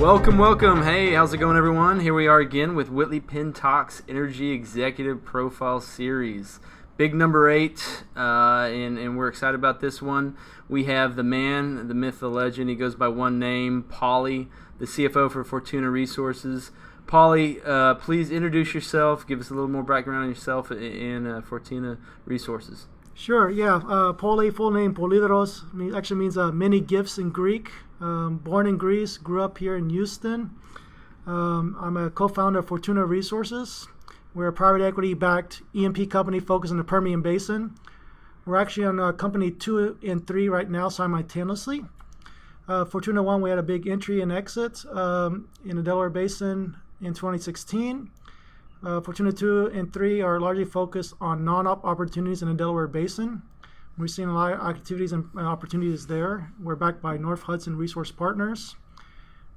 Welcome. Hey, how's it going, everyone? Here we are again with Whitley Penn Talks Energy Executive Profile Series. Big number 8, and we're excited about this one. We have the man, the myth, the legend. He goes by one name, Poli, the CFO for Fortuna Resources. Poli, please introduce yourself. Give us a little more background on yourself and Fortuna Resources. Sure, yeah. Poli, full name Polidoros, actually means many gifts in Greek. Born in Greece, grew up here in Houston. I'm a co-founder of Fortuna Resources. We're a private equity-backed E&P company focused on the Permian Basin. We're actually on company 2 and 3 right now simultaneously. Fortuna 1, we had a big entry and exit in the Delaware Basin in 2016. Fortuna 2 and 3 are largely focused on non-op opportunities in the Delaware Basin. We're seeing a lot of activities and opportunities there. We're backed by North Hudson Resource Partners,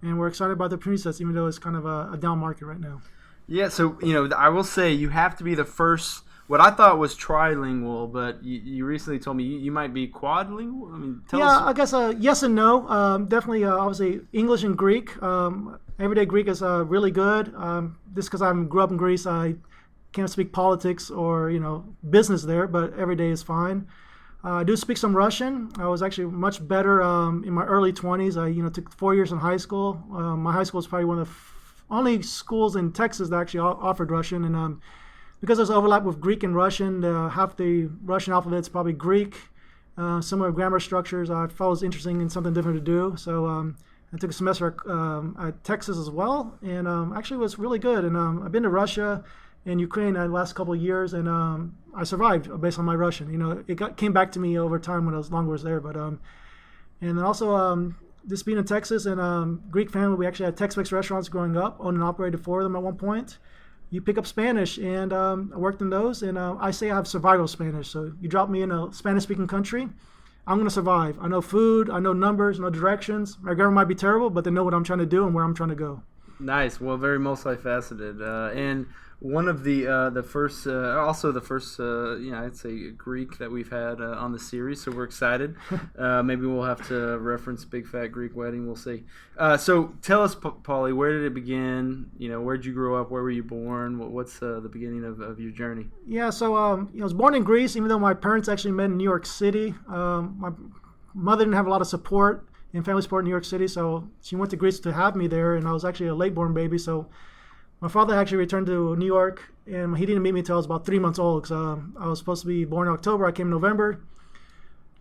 and we're excited about the opportunity sets, even though it's kind of a down market right now. Yeah, so, I will say you have to be the first. What I thought was trilingual, but you recently told me you might be quadlingual. I mean, tell us. I guess yes and no. Definitely, obviously, English and Greek. Everyday Greek is really good. Just because I grew up in Greece, I can't speak politics or business there, but every day is fine. I do speak some Russian. I was actually much better in my early 20s. I took 4 years in high school. My high school is probably one of the only schools in Texas that actually offered Russian, and because there's overlap with Greek and Russian, half the Russian alphabet is probably Greek. Similar grammar structures. I thought it was interesting and something different to do. So I took a semester at Texas as well, and actually was really good. And I've been to Russia and Ukraine the last couple of years, and I survived based on my Russian. It came back to me over time when I was longer there. But and then also just being in Texas and Greek family, we actually had Tex-Mex restaurants growing up, owned and operated 4 of them at one point. You pick up Spanish, and I worked in those, and I say I have survival Spanish. So you drop me in a Spanish-speaking country, I'm going to survive. I know food, I know numbers, know directions. My grammar might be terrible, but they know what I'm trying to do and where I'm trying to go. Nice. Well, very multifaceted. And one of the first, also the first, I'd say Greek that we've had on the series, so we're excited. Maybe we'll have to reference Big Fat Greek Wedding. We'll see. So tell us, Poli, where did it begin? Where did you grow up? Where were you born? What's the beginning of your journey? Yeah, so I was born in Greece, even though my parents actually met in New York City. My mother didn't have a lot of support and family support in New York City, so she went to Greece to have me there, and I was actually a late-born baby, so my father actually returned to New York, and he didn't meet me until I was about 3 months old, because I was supposed to be born in October. I came in November.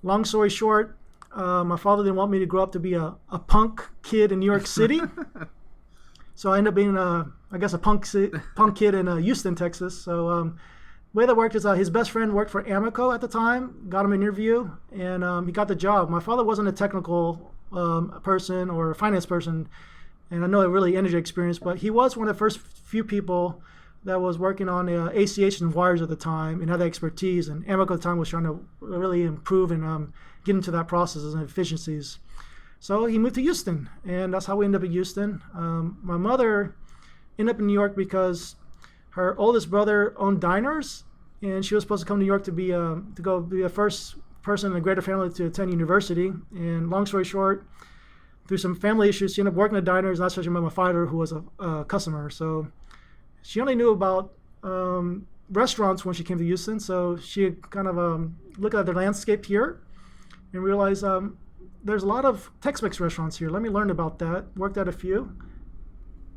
Long story short, my father didn't want me to grow up to be a punk kid in New York City, so I ended up being, a punk kid in Houston, Texas. So the way that worked is his best friend worked for Amoco at the time, got him an interview, and he got the job. My father wasn't a technical person or a finance person, and I know it really energy experience, but he was one of the first few people that was working on ACH and wires at the time and had that expertise. And Amoco at the time was trying to really improve and get into that processes and efficiencies. So he moved to Houston, and that's how we ended up in Houston. My mother ended up in New York because her oldest brother owned diners, and she was supposed to come to New York to be the first person in the greater family to attend university. And long story short, through some family issues, she ended up working at diners. That's how she met my father, who was a customer. So she only knew about restaurants when she came to Houston. So she kind of looked at the landscape here and realized there's a lot of Tex-Mex restaurants here. Let me learn about that. Worked at a few,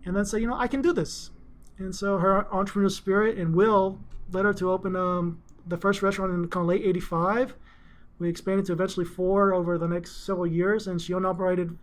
and then say, I can do this. And so her entrepreneurial spirit and will led her to open the first restaurant in kind of late '85. We expanded to eventually 4 over the next several years, and she owned and operated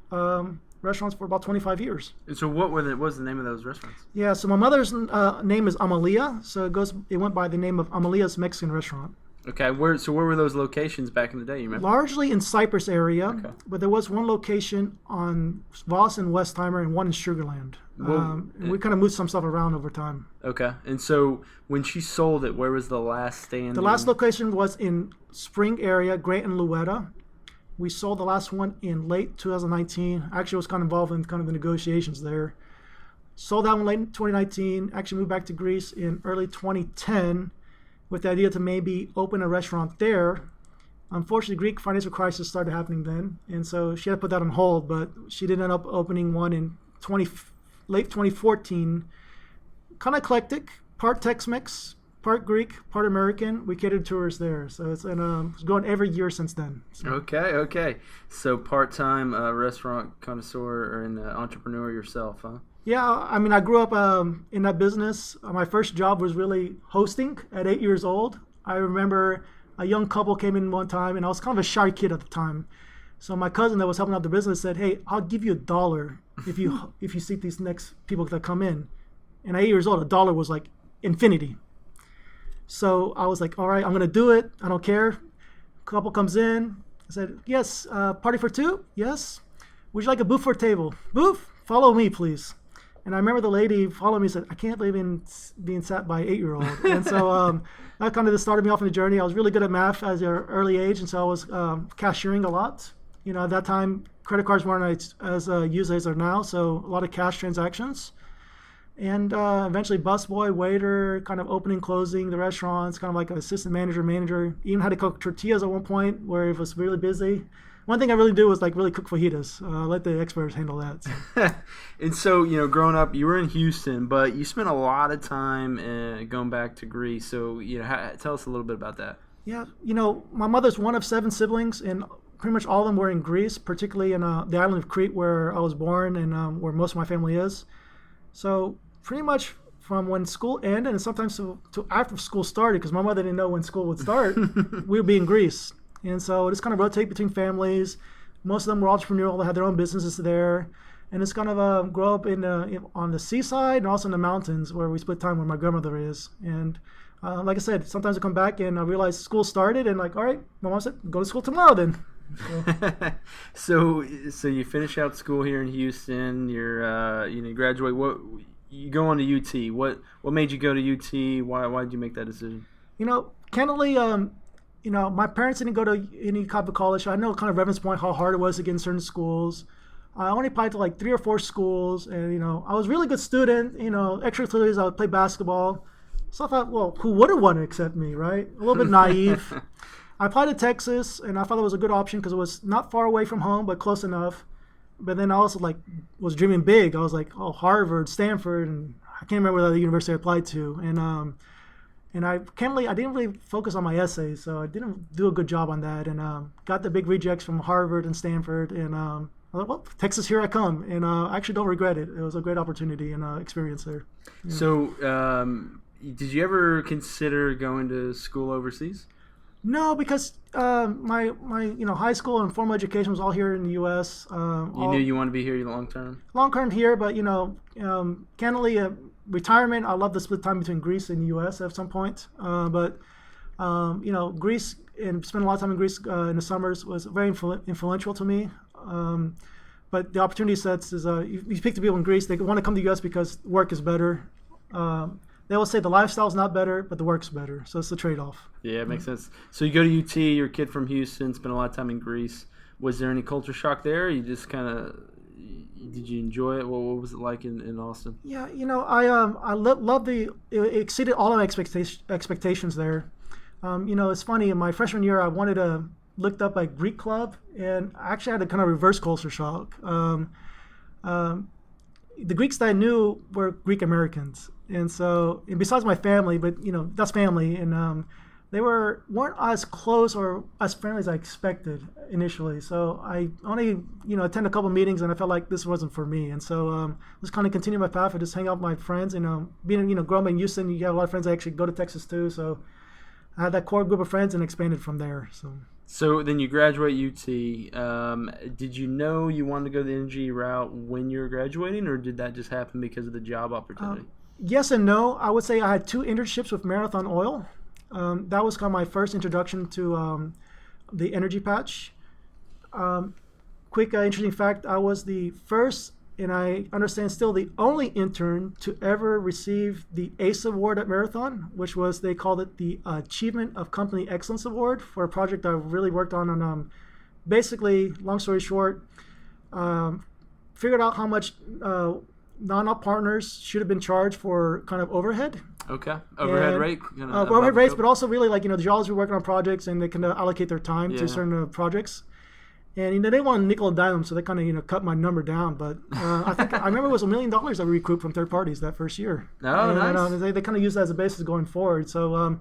restaurants for about 25 years. And so what was the name of those restaurants? Yeah, so my mother's name is Amalia, so it went by the name of Amalia's Mexican Restaurant. Okay, where were those locations back in the day, you remember? Largely in Cypress area, okay. But there was one location on Voss and Westheimer and one in Sugar Land. And we kind of moved some stuff around over time. Okay, and so when she sold it, where was the last stand? The last location was in Spring area, Grant and Louetta. We sold the last one in late 2019. Actually, was kind of involved in kind of the negotiations there. Sold that one late in 2019. Actually moved back to Greece in early 2010 with the idea to maybe open a restaurant there. Unfortunately, Greek financial crisis started happening then, and so she had to put that on hold, but she did end up opening one in late 2014. Kind of eclectic, part Tex-Mex, part Greek, part American. We catered tours there, so it's going every year since then. So. Okay. So part-time restaurant connoisseur or an entrepreneur yourself, huh? Yeah, I mean, I grew up in that business. My first job was really hosting at 8 years old. I remember a young couple came in one time, and I was kind of a shy kid at the time. So my cousin that was helping out the business said, "Hey, I'll give you $1 if you seat these next people that come in." And at 8 years old, $1 was like infinity. So I was like, all right, I'm going to do it. I don't care. Couple comes in. I said, yes, party for two? Yes. Would you like a booth for a table? Booth? Follow me, please. And I remember the lady followed me and said, I can't believe in being sat by an 8-year-old. And so that kind of just started me off on the journey. I was really good at math at an early age, and so I was cashiering a lot. You know, at that time, credit cards weren't as used as they are now, so a lot of cash transactions. And eventually busboy, waiter, kind of opening, closing the restaurants, kind of like an assistant manager. Even had to cook tortillas at one point where it was really busy. One thing I really do was like really cook fajitas. Let the experts handle that. So. And so, you know, growing up, you were in Houston, but you spent a lot of time going back to Greece. So, you know, tell us a little bit about that. Yeah, you know, my mother's one of 7 siblings, and pretty much all of them were in Greece, particularly in the island of Crete where I was born and where most of my family is. So pretty much from when school ended and sometimes to after school started, because my mother didn't know when school would start, we would be in Greece. And so just kind of rotate between families. Most of them were entrepreneurial. They had their own businesses there. And it's kind of grow up on the seaside and also in the mountains where we split time where my grandmother is. And like I said, sometimes I come back and I realize school started and like, all right, my mom said, go to school tomorrow then. So you finish out school here in Houston. You graduate. What you go on to UT? What made you go to UT? Why did you make that decision? You know, candidly, you know, my parents didn't go to any type of college. I know kind of reference point how hard it was to get in certain schools. I only applied to like 3 or 4 schools, and you know, I was a really good student. You know, extracurriculars, I would play basketball. So I thought, well, who wouldn't want to accept me, right? A little bit naive. I applied to Texas, and I thought it was a good option because it was not far away from home, but close enough. But then I also like was dreaming big. I was like, oh, Harvard, Stanford, and I can't remember what other university I applied to. And I didn't really focus on my essays, so I didn't do a good job on that. And got the big rejects from Harvard and Stanford. And I thought, well, Texas, here I come. And I actually don't regret it. It was a great opportunity and experience there. Yeah. So did you ever consider going to school overseas? No, because my high school and formal education was all here in the U.S. You knew you wanted to be here long term? Long term here, but, candidly, retirement, I love the split time between Greece and the U.S. at some point. But Greece, and spending a lot of time in Greece in the summers was very influential to me. But the opportunity sets is, you speak to people in Greece, they want to come to the U.S. because work is better. They will say the lifestyle's not better, but the work's better. So it's the trade-off. Yeah, it makes sense. So you go to UT, you're a kid from Houston, spent a lot of time in Greece. Was there any culture shock there? You just kind of, did you enjoy it? What was it like in Austin? Yeah, I love it exceeded all of my expectations there. It's funny, in my freshman year, I wanted to look up a Greek club, and I actually had a kind of reverse culture shock. The Greeks that I knew were Greek Americans. And so, and besides my family, but that's family, and they weren't as close or as friendly as I expected initially. So I only attended a couple meetings, and I felt like this wasn't for me. And so just kind of continue my path and just hang out with my friends. Being growing up in Houston, you have a lot of friends that actually go to Texas too. So I had that core group of friends and expanded from there. So then you graduate UT. Did you know you wanted to go the energy route when you were graduating, or did that just happen because of the job opportunity? Yes and no. I would say I had 2 internships with Marathon Oil. That was kind of my first introduction to the energy patch. Quick interesting fact, I was the first, and I understand still the only intern to ever receive the ACE Award at Marathon, which was, they called it the Achievement of Company Excellence Award for a project I really worked on. Basically, long story short, figured out how much non-op partners should have been charged for kind of overhead. Okay. Overhead rate? Overhead rates, but also really the geologists were working on projects and they can allocate their time to certain projects. And they didn't want to nickel and dime them, so they kind of cut my number down. But I think I remember it was $1 million that we recouped from third parties that first year. Oh, nice. They kind of used that as a basis going forward. So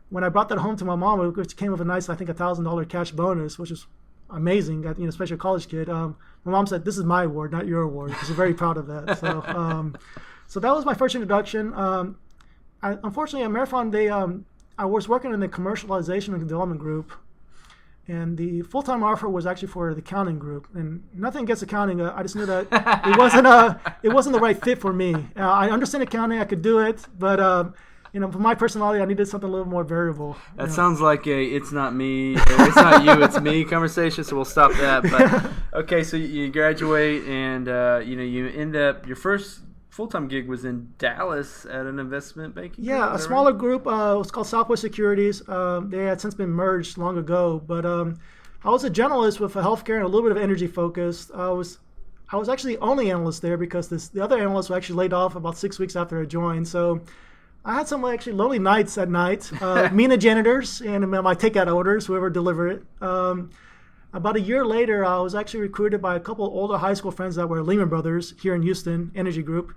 when I brought that home to my mom, which came with a nice, I think, $1,000 cash bonus, which is amazing, especially a college kid. My mom said, "This is my award, not your award," because she's very proud of that. So, so that was my first introduction. Unfortunately, at Marathon, I was working in the commercialization and development group. And the full-time offer was actually for the accounting group, and nothing against accounting. I just knew that it wasn't the right fit for me. I understand accounting; I could do it, but for my personality, I needed something a little more variable. That sounds like "it's not me, it's not you, it's me" conversation. So we'll stop that. But okay, so you graduate, and you end up your first full-time gig was in Dallas at an investment banking group? Yeah, a smaller group. It was called Southwest Securities. They had since been merged long ago. But I was a generalist with a healthcare and a little bit of energy focus. I was actually the only analyst there because the other analysts were actually laid off about 6 weeks after I joined. So I had some actually lonely nights at night. Me and the janitors and my takeout orders, whoever delivered it. About a year later, I was actually recruited by a couple of older high school friends that were Lehman Brothers here in Houston, Energy Group.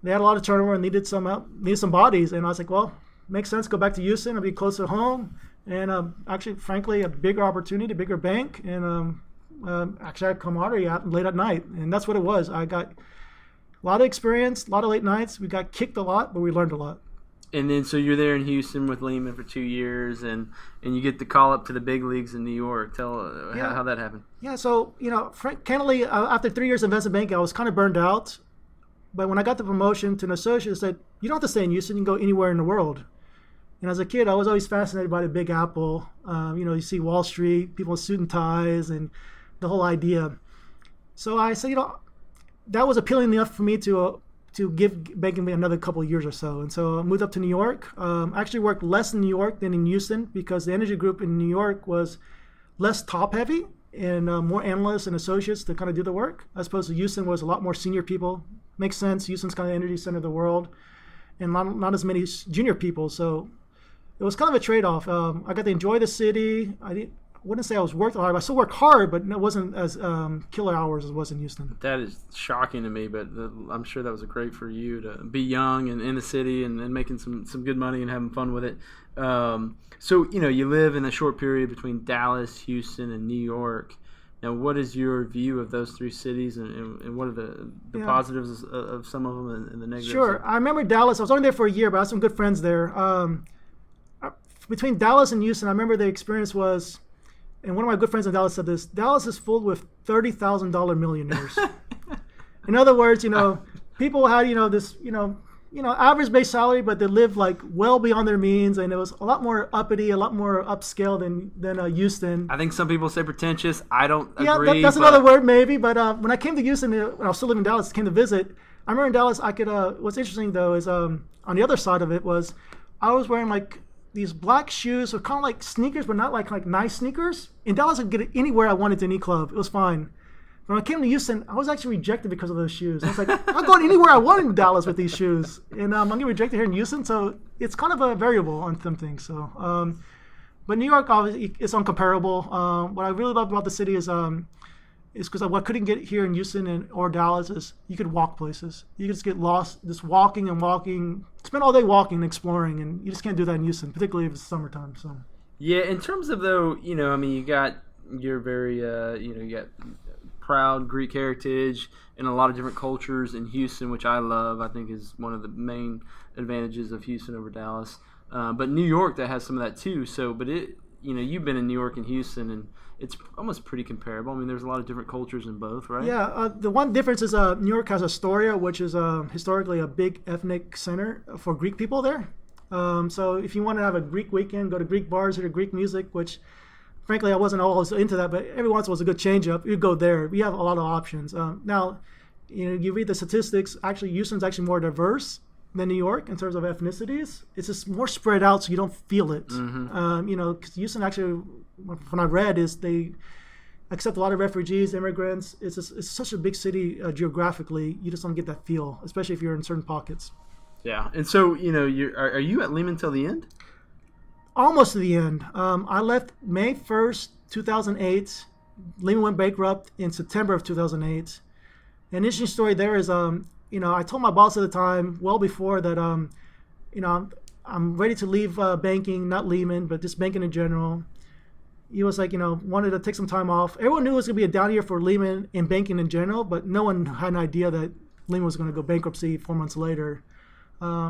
They had a lot of turnover and needed some bodies. And I was like, well, makes sense. Go back to Houston. I'll be closer to home. And actually, frankly, a bigger opportunity, a bigger bank. And actually, I had camaraderie out late at night. And that's what it was. I got a lot of experience, a lot of late nights. We got kicked a lot, but we learned a lot. And then, so you're there in Houston with Lehman for 2 years, and you get the call up to the big leagues in New York. Tell how that happened. Yeah, so, candidly, after 3 years of investment banking, I was kind of burned out. But when I got the promotion to an associate, I said, you don't have to stay in Houston. You can go anywhere in the world. And as a kid, I was always fascinated by the Big Apple. You see Wall Street, people in suit and ties, and the whole idea. So I said, that was appealing enough for me to give banking another couple of years or so. And so I moved up to New York. I actually worked less in New York than in Houston because the energy group in New York was less top-heavy and more analysts and associates to kind of do the work, as opposed to Houston was a lot more senior people. Makes sense. Houston's kind of the energy center of the world, and not as many junior people. So it was kind of a trade-off. I got to enjoy the city. I wouldn't say I was working hard. I still worked hard, but it wasn't as killer hours as it was in Houston. That is shocking to me, but I'm sure that was great for you to be young and in the city and making some good money and having fun with it. So, you live in a short period between Dallas, Houston, and New York. Now, what is your view of those three cities, and what are the positives of some of them and the negatives? Sure. I remember Dallas. I was only there for a year, but I had some good friends there. Between Dallas and Houston, I remember the experience was, and one of my good friends in Dallas said this, Dallas is full with $30,000 millionaires. In other words, people had, this, average base salary, but they lived like well beyond their means, and it was a lot more uppity, a lot more upscale than Houston. I think some people say pretentious. I don't agree. Yeah, that's another word maybe. But when I came to Houston, when I was still living in Dallas, came to visit. I remember in Dallas, I could. What's interesting though is on the other side of it was, I was wearing like these black shoes, so kind of like sneakers, but not like nice sneakers. In Dallas, I could get it anywhere I wanted to any club. It was fine. When I came to Houston, I was actually rejected because of those shoes. I was like, I'm going anywhere I want in Dallas with these shoes. And I'm getting rejected here in Houston, so it's kind of a variable on some things. So, but New York, obviously, it's uncomparable. What I really love about the city is because what I couldn't get here in Houston or Dallas is you could walk places. You could just get lost just walking, spend all day walking and exploring, and you just can't do that in Houston, particularly if it's summertime. So. Yeah, in terms of though, you got your very, you got proud Greek heritage and a lot of different cultures in Houston, which I love. I think is one of the main advantages of Houston over Dallas. But New York, that has some of that too. So, but you've been in New York and Houston, and it's almost pretty comparable. I mean, there's a lot of different cultures in both, right? Yeah. The one difference is New York has Astoria, which is historically a big ethnic center for Greek people there. So if you want to have a Greek weekend, go to Greek bars, hear Greek music, which frankly, I wasn't always into that, but every once in a while was a good change up. You go there. We have a lot of options. Now, you read the statistics. Actually, Houston's actually more diverse than New York in terms of ethnicities. It's just more spread out, so you don't feel it. Mm-hmm. Because Houston actually, when I read, is they accept a lot of refugees, immigrants. It's such a big city geographically. You just don't get that feel, especially if you're in certain pockets. Yeah, and so are you at Lehman till the end? Almost to the end. I left May 1st, 2008. Lehman went bankrupt in September of 2008. An interesting story there is, I told my boss at the time, well before that, I'm ready to leave banking, not Lehman, but just banking in general. He was like, wanted to take some time off. Everyone knew it was going to be a down year for Lehman and banking in general, but no one had an idea that Lehman was going to go bankruptcy 4 months later.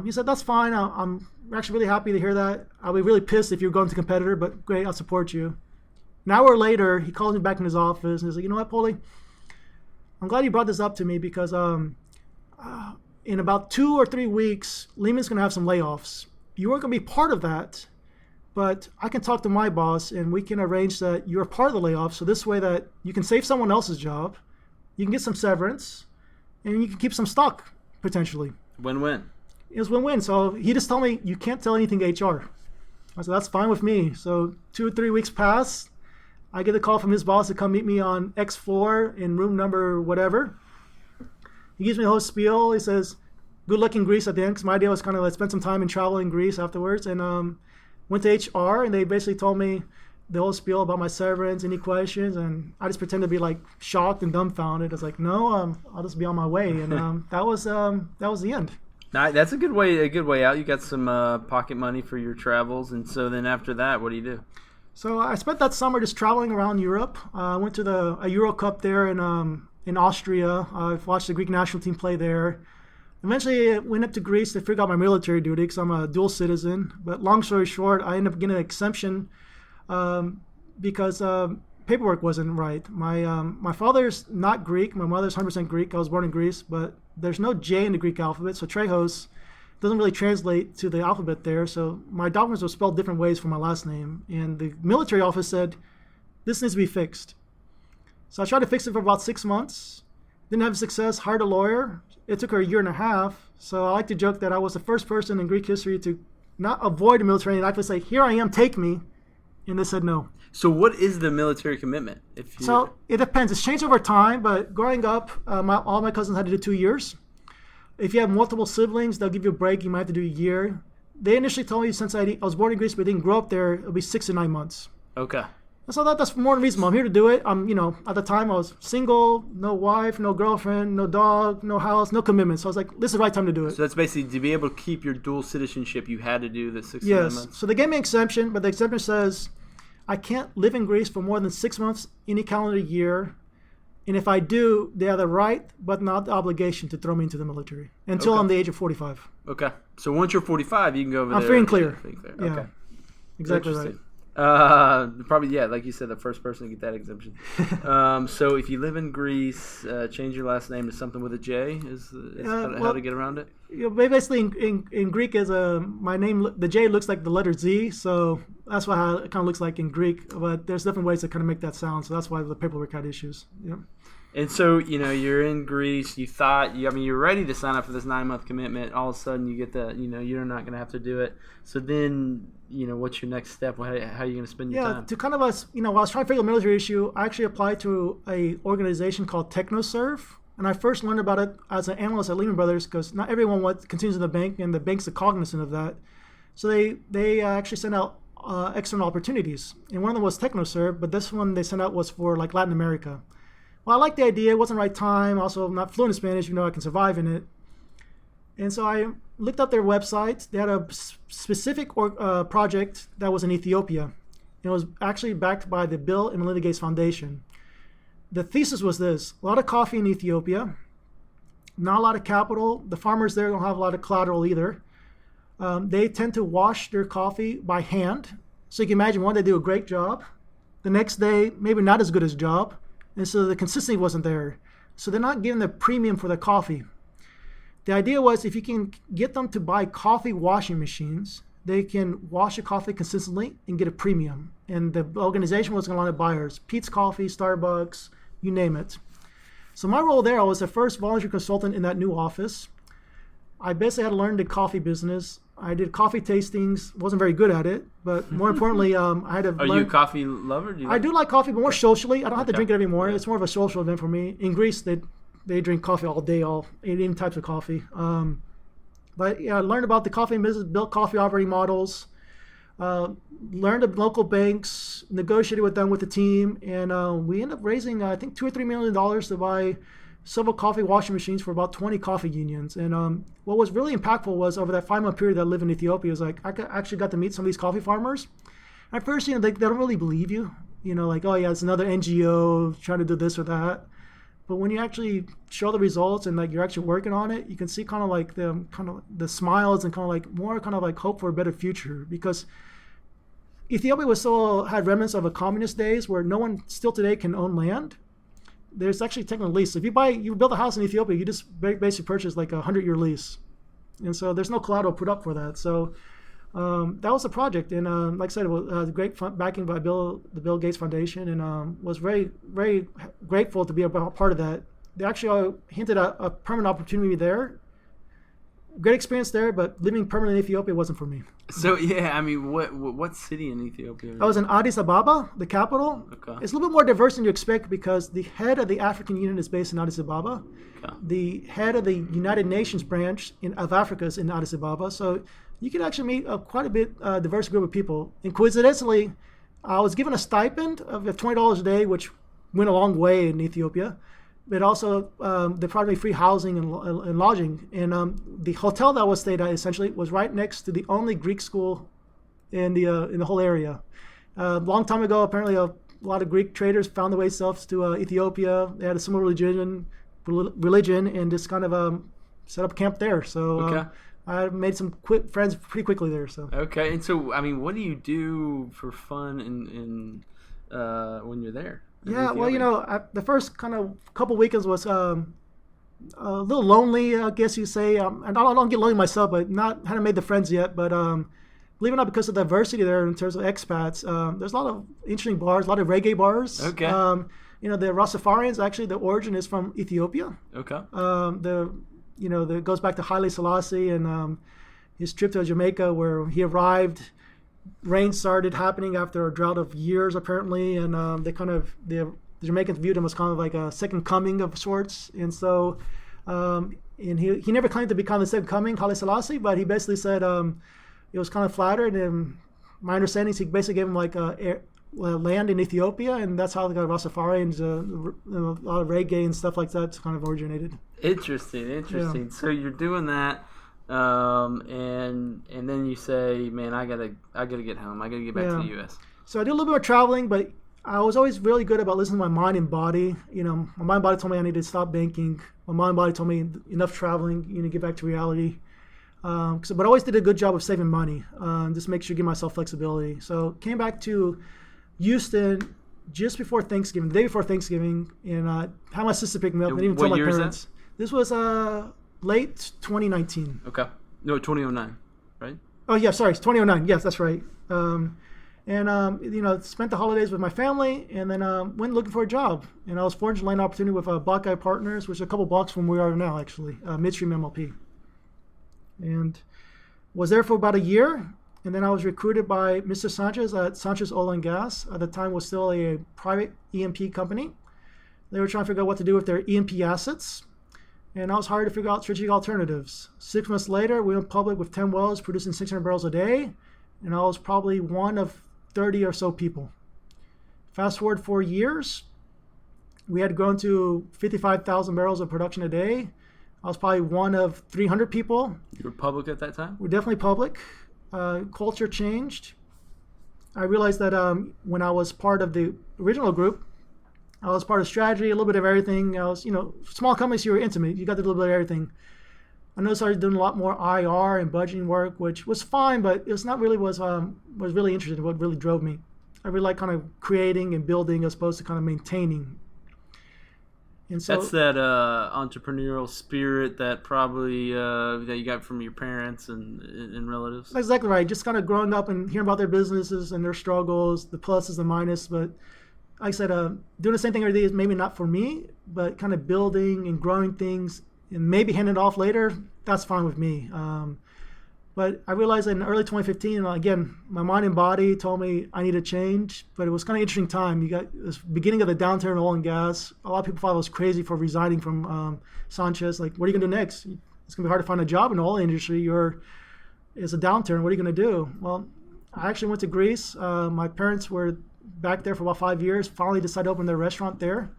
He said, that's fine. I'm actually really happy to hear that. I'll be really pissed if you're going to competitor, but great, I'll support you. An hour later, he calls me back in his office, and he's like, you know what, Poli? I'm glad you brought this up to me because in about 2 or 3 weeks, Lehman's going to have some layoffs. You weren't going to be part of that, but I can talk to my boss, and we can arrange that you're part of the layoff, so this way that you can save someone else's job, you can get some severance, and you can keep some stock, potentially. Win-win. It was win-win. So he just told me, you can't tell anything to HR. I said, that's fine with me. So 2 or 3 weeks pass. I get a call from his boss to come meet me on X floor in room number whatever. He gives me the whole spiel. He says, good luck in Greece at the end, because my idea was kind of like spend some time and travel in Greece afterwards. And went to HR, and they basically told me the whole spiel about my severance, any questions, and I just pretended to be like shocked and dumbfounded. I was like, no, I'll just be on my way. And that was the end. That's a good way out. You got some pocket money for your travels, and so then after that, what do you do? So I spent that summer just traveling around Europe. I went to a Euro Cup there in Austria. I've watched the Greek national team play there. Eventually, I went up to Greece to figure out my military duty because I'm a dual citizen. But long story short, I ended up getting an exemption because paperwork wasn't right. My father's not Greek. My mother's 100% Greek. I was born in Greece, but there's no J in the Greek alphabet, so Trejos doesn't really translate to the alphabet there. So my documents were spelled different ways for my last name, and the military office said, this needs to be fixed. So I tried to fix it for about 6 months. Didn't have success, hired a lawyer. It took her 1.5 years. So I like to joke that I was the first person in Greek history to not avoid the military and actually say, here I am, take me. And they said no. So what is the military commitment? So it depends. It's changed over time, but growing up, all my cousins had to do 2 years. If you have multiple siblings, they'll give you a break. You might have to do a year. They initially told me since I was born in Greece but didn't grow up there, it'll be 6 to 9 months. Okay. And so that's more than reasonable. I'm here to do it. At the time I was single, no wife, no girlfriend, no dog, no house, no commitment. So I was like, this is the right time to do it. So that's basically to be able to keep your dual citizenship, you had to do the 6 to 9 months? Yes. So they gave me an exemption, but the exemption says I can't live in Greece for more than 6 months any calendar year. And if I do, they have the right but not the obligation to throw me into the military until I'm the age of 45. Okay. So once you're 45, you can go over there. I'm free and clear. Yeah. Okay. Exactly right. Probably, yeah, like you said, the first person to get that exemption. So if you live in Greece, change your last name to something with a J is how to get around it? Basically, in Greek, my name, the J looks like the letter Z, so that's how it kind of looks like in Greek. But there's different ways to kind of make that sound, so that's why the paperwork had issues. Yeah. And so, you're in Greece, you're ready to sign up for this 9-month commitment. All of a sudden, you get you're not going to have to do it. So then, what's your next step? How are you going to spend your time? Yeah, to kind of, while I was trying to figure out the military issue, I actually applied to a organization called TechnoServe. And I first learned about it as an analyst at Lehman Brothers because not everyone continues in the bank, and the banks are cognizant of that. So they actually sent out external opportunities. And one of them was TechnoServe, but this one they sent out was for like Latin America. Well, I liked the idea. It wasn't the right time. Also, I'm not fluent in Spanish. I can survive in it. And so I looked up their website. They had a specific project that was in Ethiopia. It was actually backed by the Bill and Melinda Gates Foundation. The thesis was this: a lot of coffee in Ethiopia, not a lot of capital. The farmers there don't have a lot of collateral either. They tend to wash their coffee by hand. So you can imagine, one, they do a great job. The next day, maybe not as good as job. And so the consistency wasn't there. So they're not getting the premium for their coffee. The idea was if you can get them to buy coffee washing machines, they can wash the coffee consistently and get a premium. And the organization was going to line up buyers: Pete's Coffee, Starbucks, you name it. So my role there, I was the first volunteer consultant in that new office. I basically had to learn the coffee business. I did coffee tastings, wasn't very good at it, but more importantly, I had to learn. Are you a coffee lover? I do like coffee, but more socially. I don't have to drink it anymore. It's more of a social event for me. In Greece, they drink coffee all day, any types of coffee. But yeah, I learned about the coffee business, built coffee operating models. Learned of local banks, negotiated with them with the team, and we ended up raising I think $2 or $3 million to buy several coffee washing machines for about 20 coffee unions. And what was really impactful was over that 5-month period that I lived in Ethiopia, was like I actually got to meet some of these coffee farmers. At first, they don't really believe you. Like, oh yeah, it's another NGO trying to do this or that. But when you actually show the results and like you're actually working on it, you can see kind of like the smiles and more hope for a better future. Because Ethiopia had remnants of a communist days where no one still today can own land. There's actually technical lease. So if you build a house in Ethiopia, you just basically purchase like a 100-year lease, and so there's no collateral put up for that. So that was the project, and like I said, it was great backing by the Bill Gates Foundation, and was very, very grateful to be a part of that. They actually hinted at a permanent opportunity there. Great experience there, but living permanently in Ethiopia wasn't for me. So yeah, I mean, what city in Ethiopia? I was in Addis Ababa, the capital. Okay. It's a little bit more diverse than you expect because the head of the African Union is based in Addis Ababa. Okay. The head of the United Nations branch of Africa is in Addis Ababa. So you can actually meet quite a bit diverse group of people. And coincidentally, I was given a stipend of $20 a day, which went a long way in Ethiopia. But also, they provided me free housing and lodging. And the hotel that I was stayed at essentially was right next to the only Greek school in the whole area. A long time ago, apparently, a lot of Greek traders found their way south to Ethiopia. They had a similar religion, and just kind of set up camp there. So okay. I made some friends pretty quickly there. So okay, and so I mean, what do you do for fun in when you're there? Yeah, well, the first kind of couple weekends was a little lonely, I guess you say. And I don't get lonely myself, but hadn't made the friends yet. But believe it or not, because of the diversity there in terms of expats, there's a lot of interesting bars, a lot of reggae bars. Okay. The Rastafarians, actually, the origin is from Ethiopia. Okay. It goes back to Haile Selassie and his trip to Jamaica, where he arrived. Rain started happening after a drought of years, apparently, and the Jamaicans viewed him as kind of like a second coming of sorts. And so, and he never claimed to be kind of the second coming, Haile Selassie, but he basically said it was kind of flattered. And my understanding is he basically gave him like land in Ethiopia, and that's how the Rastafarians, a lot of reggae and stuff like that kind of originated. Interesting. Yeah. So you're doing that. And then you say, man, I gotta get home. I gotta get back to the U.S. So I did a little bit more traveling, but I was always really good about listening to my mind and body. My mind and body told me I needed to stop banking. My mind and body told me enough traveling, get back to reality. But I always did a good job of saving money, just make sure to give myself flexibility. So came back to Houston just before Thanksgiving, the day before Thanksgiving, and had my sister pick me up. And even tell my parents. This was late 2019. Okay. No, 2009, right? Oh, yeah, sorry. It's 2009. Yes, that's right. Spent the holidays with my family, and then went looking for a job. And I was fortunate to land an opportunity with Black Eye Partners, which is a couple blocks from where we are now, actually, Midstream MLP. And was there for about a year, and then I was recruited by Mr. Sanchez at Sanchez Oil and Gas. At the time, was still a private E&P company. They were trying to figure out what to do with their E&P assets. And I was hired to figure out strategic alternatives. 6 months later, we went public with 10 wells producing 600 barrels a day. And I was probably one of 30 or so people. Fast forward 4 years, we had grown to 55,000 barrels of production a day. I was probably one of 300 people. You were public at that time? We're definitely public. Culture changed. I realized that when I was part of the original group, I was part of strategy, a little bit of everything. I was, small companies, you were intimate. You got to do a little bit of everything. I noticed I was doing a lot more IR and budgeting work, which was fine, but it's not really was really interesting in what really drove me. I really like kind of creating and building as opposed to kind of maintaining. And so that's that entrepreneurial spirit that probably that you got from your parents and relatives. That's exactly right. Just kind of growing up and hearing about their businesses and their struggles, the pluses and minuses, but like I said, doing the same thing every day is maybe not for me, but kind of building and growing things and maybe handing it off later, that's fine with me. But I realized in early 2015, again, my mind and body told me I need to change, but it was kind of an interesting time. You got this beginning of the downturn in oil and gas. A lot of people thought I was crazy for resigning from Sanchez. Like, what are you going to do next? It's going to be hard to find a job in the oil industry. It's a downturn. What are you going to do? Well, I actually went to Greece. My parents were back there for about 5 years, finally decided to open their restaurant there.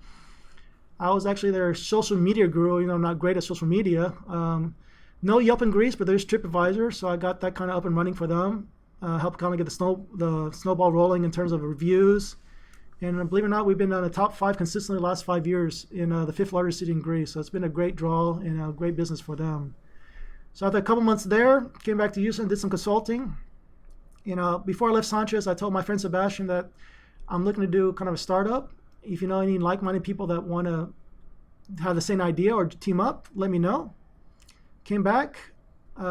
I was actually their social media guru, not great at social media. No Yelp in Greece, but there's TripAdvisor, so I got that kind of up and running for them. Helped kind of get the snowball rolling in terms of reviews. And believe it or not, we've been on the top 5 consistently the last 5 years in the 5th largest city in Greece. So it's been a great draw and a great business for them. So after a couple months there, came back to Houston, did some consulting. Before I left Sanchez, I told my friend Sebastian that I'm looking to do kind of a startup. If you know any like-minded people that want to have the same idea or team up, let me know. Came back.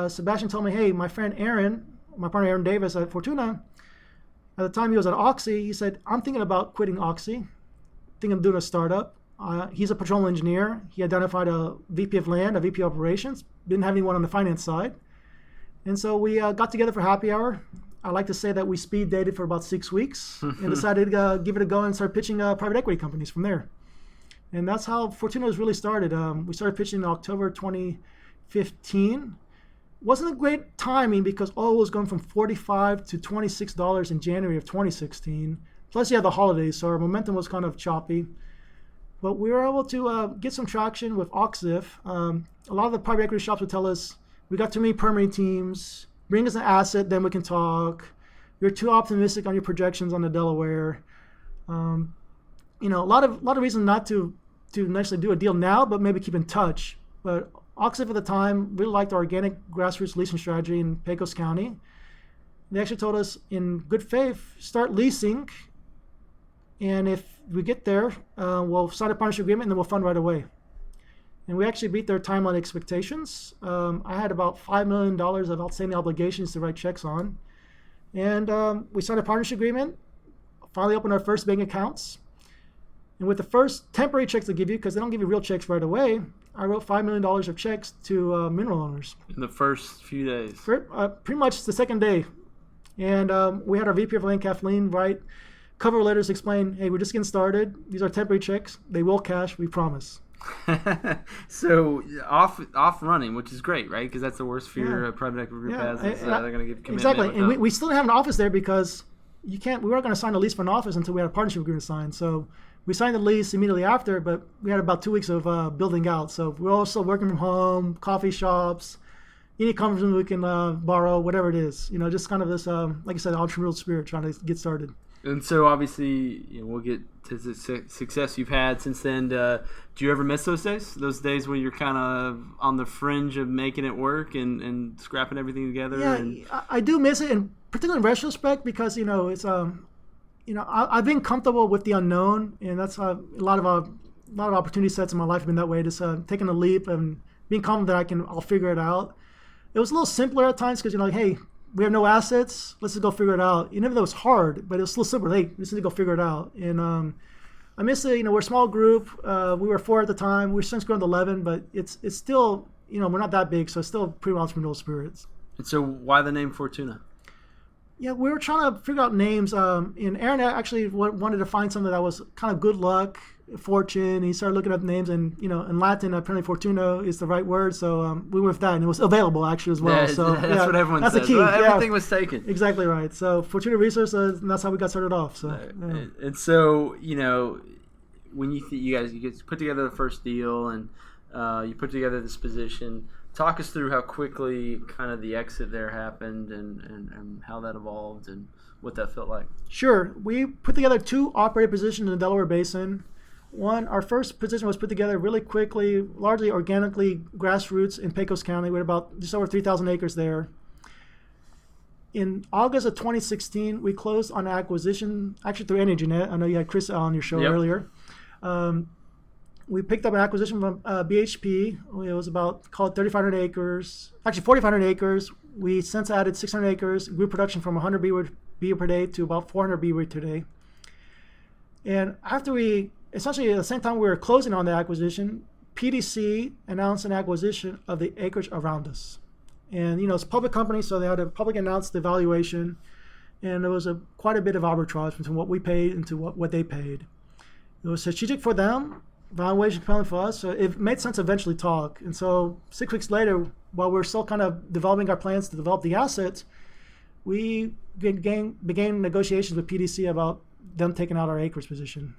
Sebastian told me, hey, my friend Aaron, my partner Aaron Davis at Fortuna, at the time he was at Oxy, he said, I'm thinking about quitting Oxy, thinking of doing a startup. He's a petroleum engineer. He identified a VP of land, a VP of operations, didn't have anyone on the finance side. And so we got together for happy hour. I like to say that we speed dated for about 6 weeks and decided to give it a go and start pitching private equity companies from there. And that's how Fortuna was really started. We started pitching in October 2015. Wasn't a great timing because oil was going from $45 to $26 in January of 2016. Plus you had the holidays, so our momentum was kind of choppy. But we were able to get some traction with Oxif. A lot of the private equity shops would tell us, we got too many permitting teams, bring us an asset, then we can talk. You're too optimistic on your projections on the Delaware. A lot of reasons not to necessarily do a deal now, but maybe keep in touch. But Oxif at the time really liked our organic grassroots leasing strategy in Pecos County. They actually told us, in good faith, start leasing, and if we get there, we'll sign a partnership agreement and then we'll fund right away. And we actually beat their timeline expectations. I had about $5 million of outstanding obligations to write checks on. And we signed a partnership agreement, finally opened our first bank accounts. And with the first temporary checks they give you, because they don't give you real checks right away, I wrote $5 million of checks to mineral owners. In the first few days? Pretty much the second day. And we had our VP of Land, Kathleen, write cover letters explain, hey, we're just getting started. These are temporary checks. They will cash, we promise. So off running, which is great, right? Because that's the worst fear a private equity group has. Is, they're going to give commitment. Exactly. And we still have an office there because we weren't going to sign a lease for an office until we had a partnership agreement signed. So we signed the lease immediately after, but we had about 2 weeks of building out. So we're also working from home, coffee shops, any conference room we can borrow, whatever it is. Just kind of this, like I said, entrepreneurial spirit trying to get started. And so obviously, we'll get to the success you've had since then. Do you ever miss those days? Those days when you're kind of on the fringe of making it work and scrapping everything together? Yeah, I do miss it, and particularly in retrospect, because it's I've been comfortable with the unknown, and that's a lot of opportunity sets in my life have been that way. Just taking a leap and being confident that I'll figure it out. It was a little simpler at times because hey, we have no assets. Let's just go figure it out. Even though it was hard, but it was still simple. Hey, let's just go figure it out. And I miss it. We're a small group. We were 4 at the time. We're since grown to 11, but it's still we're not that big, so it's still pretty entrepreneurial spirits. And so, why the name Fortuna? Yeah, we were trying to figure out names. And Aaron actually wanted to find something that was kind of good luck, fortune. He started looking up names, and in Latin, apparently Fortuna is the right word. So we went with that, and it was available actually as well. That's what everyone says. That's the key. Well, everything was taken. Exactly right. So Fortuna Resources, and that's how we got started off. So and so when you guys put together the first deal and you put together this position. Talk us through how quickly kind of the exit there happened and how that evolved and what that felt like. Sure. We put together 2 operating positions in the Delaware Basin. Our first position was put together really quickly, largely organically, grassroots in Pecos County. We had about just over 3,000 acres there. In August of 2016, we closed on an acquisition, actually through EnergyNet. I know you had Chris on your show earlier. We picked up an acquisition from BHP. It was about, call it 3,500 acres, actually 4,500 acres. We since added 600 acres, grew production from 100 BOE per day to about 400 BOE per day. And after essentially at the same time we were closing on the acquisition, PDC announced an acquisition of the acreage around us. And, it's a public company, so they had to publicly announce the valuation. And there was quite a bit of arbitrage between what we paid and to what they paid. It was strategic for them. Valuation compelling for us, so it made sense to eventually talk. And so 6 weeks later, while we're still kind of developing our plans to develop the assets, we began negotiations with PDC about them taking out our acreage position.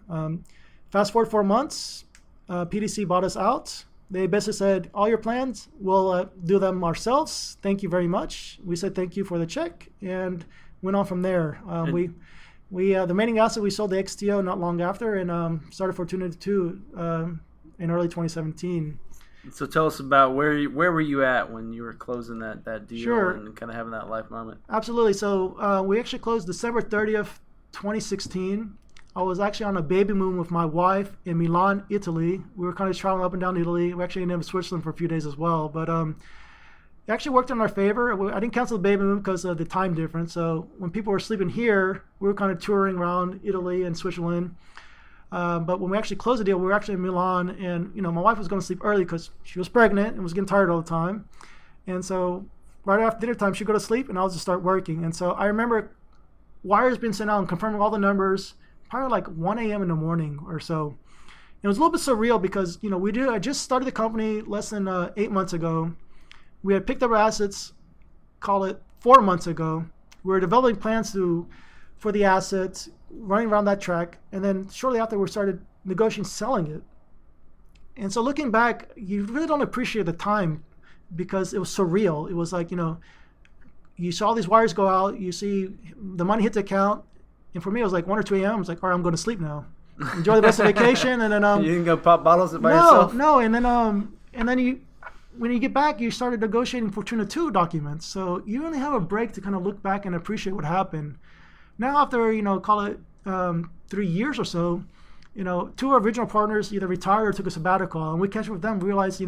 Fast forward 4 months, PDC bought us out. They basically said, all your plans, we'll do them ourselves. Thank you very much. We said thank you for the check and went on from there. The remaining asset, we sold the XTO not long after and started Fortuna 2 in early 2017. So tell us about where were you at when you were closing that deal Sure. and kind of having that life moment? Absolutely. So we actually closed December 30th, 2016. I was actually on a baby moon with my wife in Milan, Italy. We were kind of traveling up and down Italy. We actually ended up in Switzerland for a few days as well. But it actually worked in our favor. I didn't cancel the baby moon because of the time difference. So when people were sleeping here, we were kind of touring around Italy and Switzerland. But when we actually closed the deal, we were actually in Milan. And, my wife was going to sleep early because she was pregnant and was getting tired all the time. And so right after dinner time, she'd go to sleep and I'll just start working. And so I remember wires being sent out and confirming all the numbers, probably like 1 a.m. in the morning or so. It was a little bit surreal because, I just started the company less than 8 months ago. We had picked up our assets, call it 4 months ago. We were developing plans for the assets, running around that track. And then shortly after, we started negotiating selling it. And so looking back, you really don't appreciate the time because it was surreal. It was like, you saw these wires go out, you see the money hit the account. And for me, it was like 1 or 2 a.m. I was like, all right, I'm going to sleep now. Enjoy the rest of the vacation. And then you didn't go pop bottles by yourself? No. And then when you get back, you started negotiating Fortuna 2 documents. So you only have a break to kind of look back and appreciate what happened. Now after, call it 3 years or so, 2 of our original partners either retired or took a sabbatical. And we catch up with them, realized,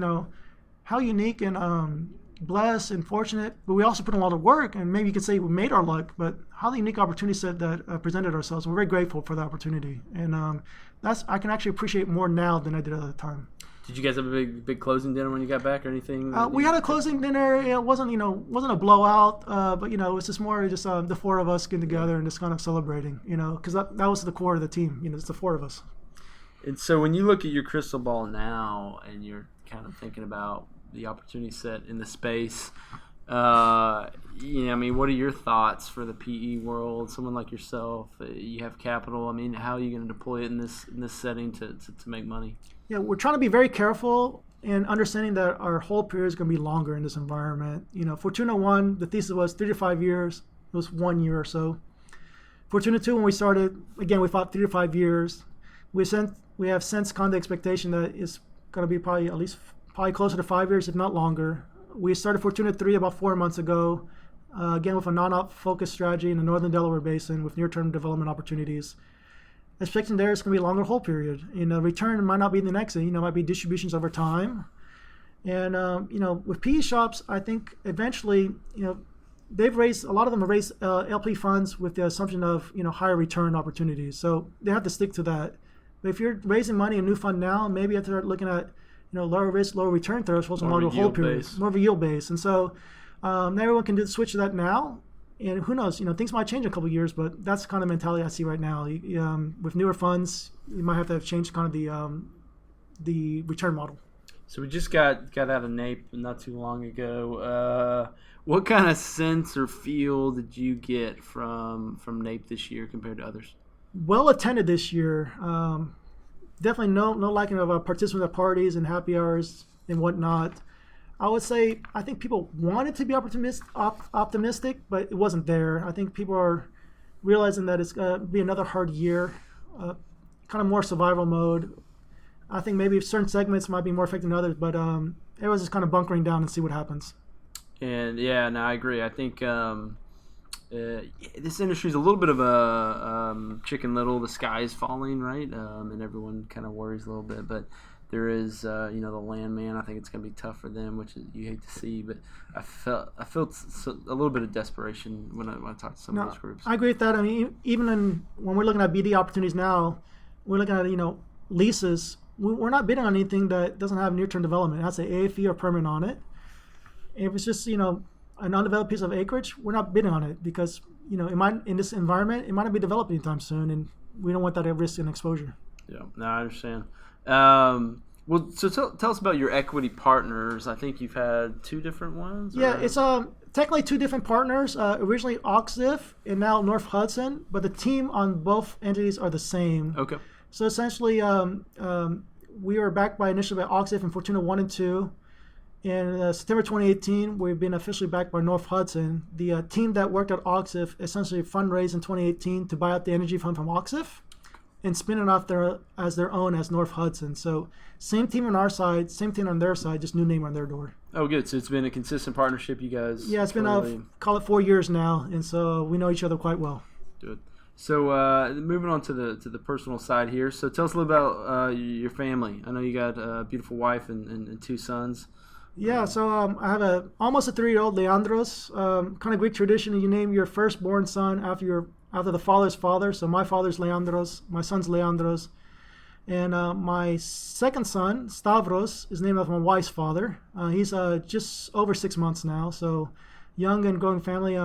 how unique and blessed and fortunate, but we also put in a lot of work, and maybe you could say we made our luck, but how the unique opportunity set that presented ourselves. We're very grateful for the opportunity, and I can actually appreciate more now than I did at the time. Did you guys have a big closing dinner when you got back or anything? We had a closing dinner. It wasn't a blowout, but it was just more just the 4 of us getting together and just kind of celebrating, because that was the core of the team. It's the 4 of us. And so when you look at your crystal ball now and you're kind of thinking about the opportunity set in the space, what are your thoughts for the PE world? Someone like yourself, you have capital. How are you going to deploy it in this setting to make money? Yeah, we're trying to be very careful in understanding that our hold period is going to be longer in this environment. Fortuna 1, the thesis was 3 to 5 years. It was 1 year or so. Fortuna 2, when we started, again, we thought 3 to 5 years. We have since come to the expectation that it's going to be probably closer to 5 years, if not longer. We started Fortuna 3 about 4 months ago, again with a non-op focused strategy in the Northern Delaware Basin with near-term development opportunities. Expecting there it's going to be a longer hold period. Return might not be the next thing. It might be distributions over time. And, with PE shops, I think eventually, they've raised, a lot of them have raised LP funds with the assumption of, higher return opportunities. So they have to stick to that. But if you're raising money in a new fund now, maybe you have to start looking at lower risk, lower return thresholds and longer hold periods, more of a yield base. And so everyone can switch to that now. And who knows, things might change in a couple of years, but that's the kind of mentality I see right now. With newer funds, you might have to change kind of the return model. So we just got out of NAPE not too long ago. What kind of sense or feel did you get from NAPE this year compared to others? Well attended this year. Definitely no liking of participants at parties and happy hours and whatnot. I would say I think people wanted to be optimistic, but it wasn't there. I think people are realizing that it's going to be another hard year, kind of more survival mode. I think maybe certain segments might be more affected than others, but everyone's just kind of bunkering down and see what happens. And yeah, no, I agree. I think this industry is a little bit of a Chicken Little. The sky is falling, right? And everyone kind of worries a little bit, but there is, the landman. I think it's going to be tough for them, which you hate to see. But I felt a little bit of desperation when I talked to some of those groups. I agree with that. Even when we're looking at BD opportunities now, we're looking at leases. We're not bidding on anything that doesn't have near-term development. It has an AFE or permit on it. If it's just an undeveloped piece of acreage, we're not bidding on it because in this environment it might not be developed anytime soon, and we don't want that at risk and exposure. Yeah, no, I understand. Well, so tell us about your equity partners. I think you've had two different ones. Yeah, it's technically two different partners. Originally Oxif and now North Hudson, but the team on both entities are the same. Okay. So essentially, we were backed initially by Oxif and Fortuna 1 and 2. In September 2018, we've been officially backed by North Hudson. The team that worked at Oxif essentially fundraised in 2018 to buy out the energy fund from Oxif and spin it off as their own as North Hudson. So same team on our side, same team on their side, just new name on their door. Oh, good. So it's been a consistent partnership, you guys. Yeah, it's been, call it 4 years now, and so we know each other quite well. Good. So moving on to the personal side here. So tell us a little about your family. I know you got a beautiful wife and two sons. Yeah, so I have almost a 3-year-old, Leandros. Kind of Greek tradition, you name your firstborn son after the father's father. So my father's Leandros, my son's Leandros. And my second son, Stavros, is named after my wife's father. He's just over 6 months now, so young and growing family.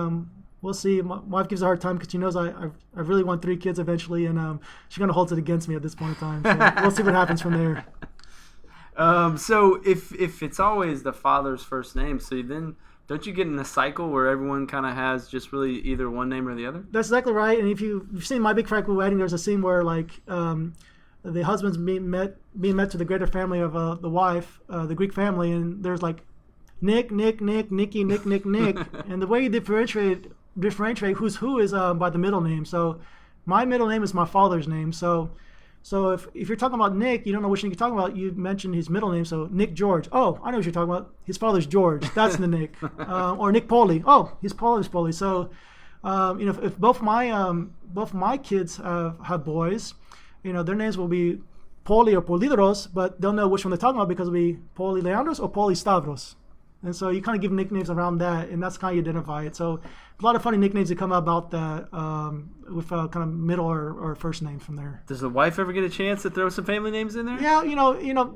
We'll see. My wife gives a hard time because she knows I really want 3 kids eventually, and she kind of holds it against me at this point in time. So we'll see what happens from there. So if it's always the father's first name, so then don't you get in a cycle where everyone kind of has just really either one name or the other? That's exactly right. And if you've seen My Big Fat Greek Wedding, there's a scene where the husband's being met to the greater family of the wife, the Greek family, and there's like Nick, Nicky, Nick, and the way you differentiate who's who is by the middle name. So my middle name is my father's name. So if you're talking about Nick, you don't know which Nick you're talking about. You mentioned his middle name, so Nick George. Oh, I know what you're talking about. His father's George. That's the Nick. Or Nick Poli. Oh, his father's Poli. So, if both my kids have boys, their names will be Poli or Polidoros, but they'll know which one they're talking about because it'll be Poli Leandros or Poli Stavros. And so you kind of give nicknames around that, and that's how you identify it. So a lot of funny nicknames that come about that with kind of middle or first names from there. Does the wife ever get a chance to throw some family names in there? Yeah,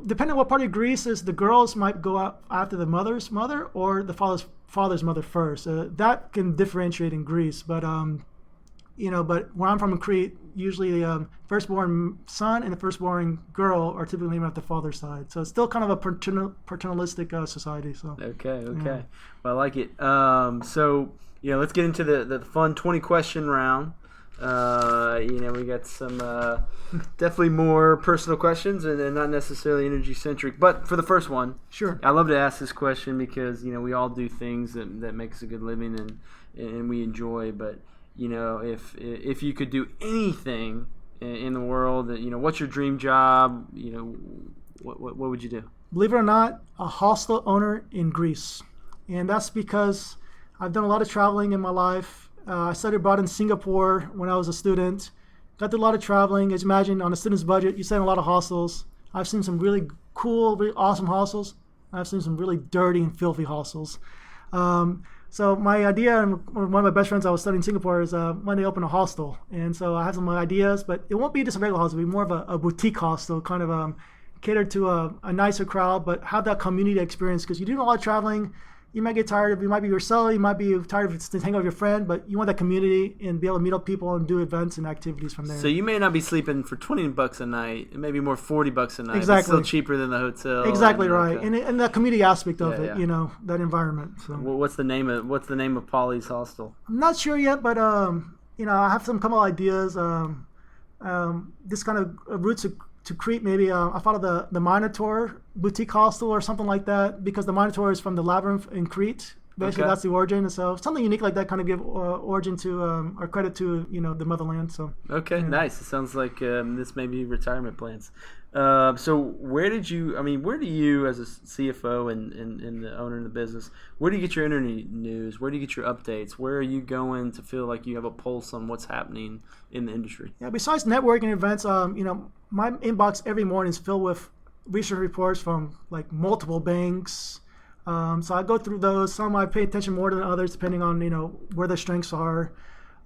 depending on what part of Greece is, the girls might go out after the mother's mother or the father's mother first. That can differentiate in Greece, but but where I'm from in Crete, usually the firstborn son and the firstborn girl are typically named after the father's side. So it's still kind of a paternalistic society. So Okay. Yeah. Well, I like it. So let's get into the fun 20-question round. We got some definitely more personal questions and not necessarily energy centric. But for the first one, sure, I love to ask this question because we all do things that make us a good living and we enjoy. But if you could do anything in the world, what's your dream job? What would you do? Believe it or not, a hostel owner in Greece, and that's because I've done a lot of traveling in my life. I studied abroad in Singapore when I was a student. Got to do a lot of traveling. As you imagine, on a student's budget, you stay in a lot of hostels. I've seen some really cool, really awesome hostels. I've seen some really dirty and filthy hostels. So my idea, and one of my best friends I was studying in Singapore, is one day open a hostel. And so I have some ideas, but it won't be just a regular hostel. It'll be more of a boutique hostel, kind of catered to a nicer crowd, but have that community experience. Because you do a lot of traveling, you might get tired of, you might be yourself, you might be tired of just hanging out with your friend, but you want that community and be able to meet up people and do events and activities from there. So you may not be sleeping for $20 a night, it may be more $40 a night. Exactly. It's still cheaper than the hotel. Exactly right. And the community aspect of it, that environment. So. Well, what's the name of Poli's hostel? I'm not sure yet, but I have some couple ideas. This kind of routes to Crete, maybe I thought of the Minotaur boutique hostel or something like that, because the Minotaur is from the labyrinth in Crete. Basically, that's the origin. So something unique like that kind of give origin to or credit to the motherland. So nice. It sounds like this may be retirement plans. So where do you as a CFO and the owner of the business, where do you get your internet news? Where do you get your updates? Where are you going to feel like you have a pulse on what's happening in the industry? Yeah, besides networking events, my inbox every morning is filled with research reports from like multiple banks. So I go through those. Some I pay attention more than others, depending on where their strengths are.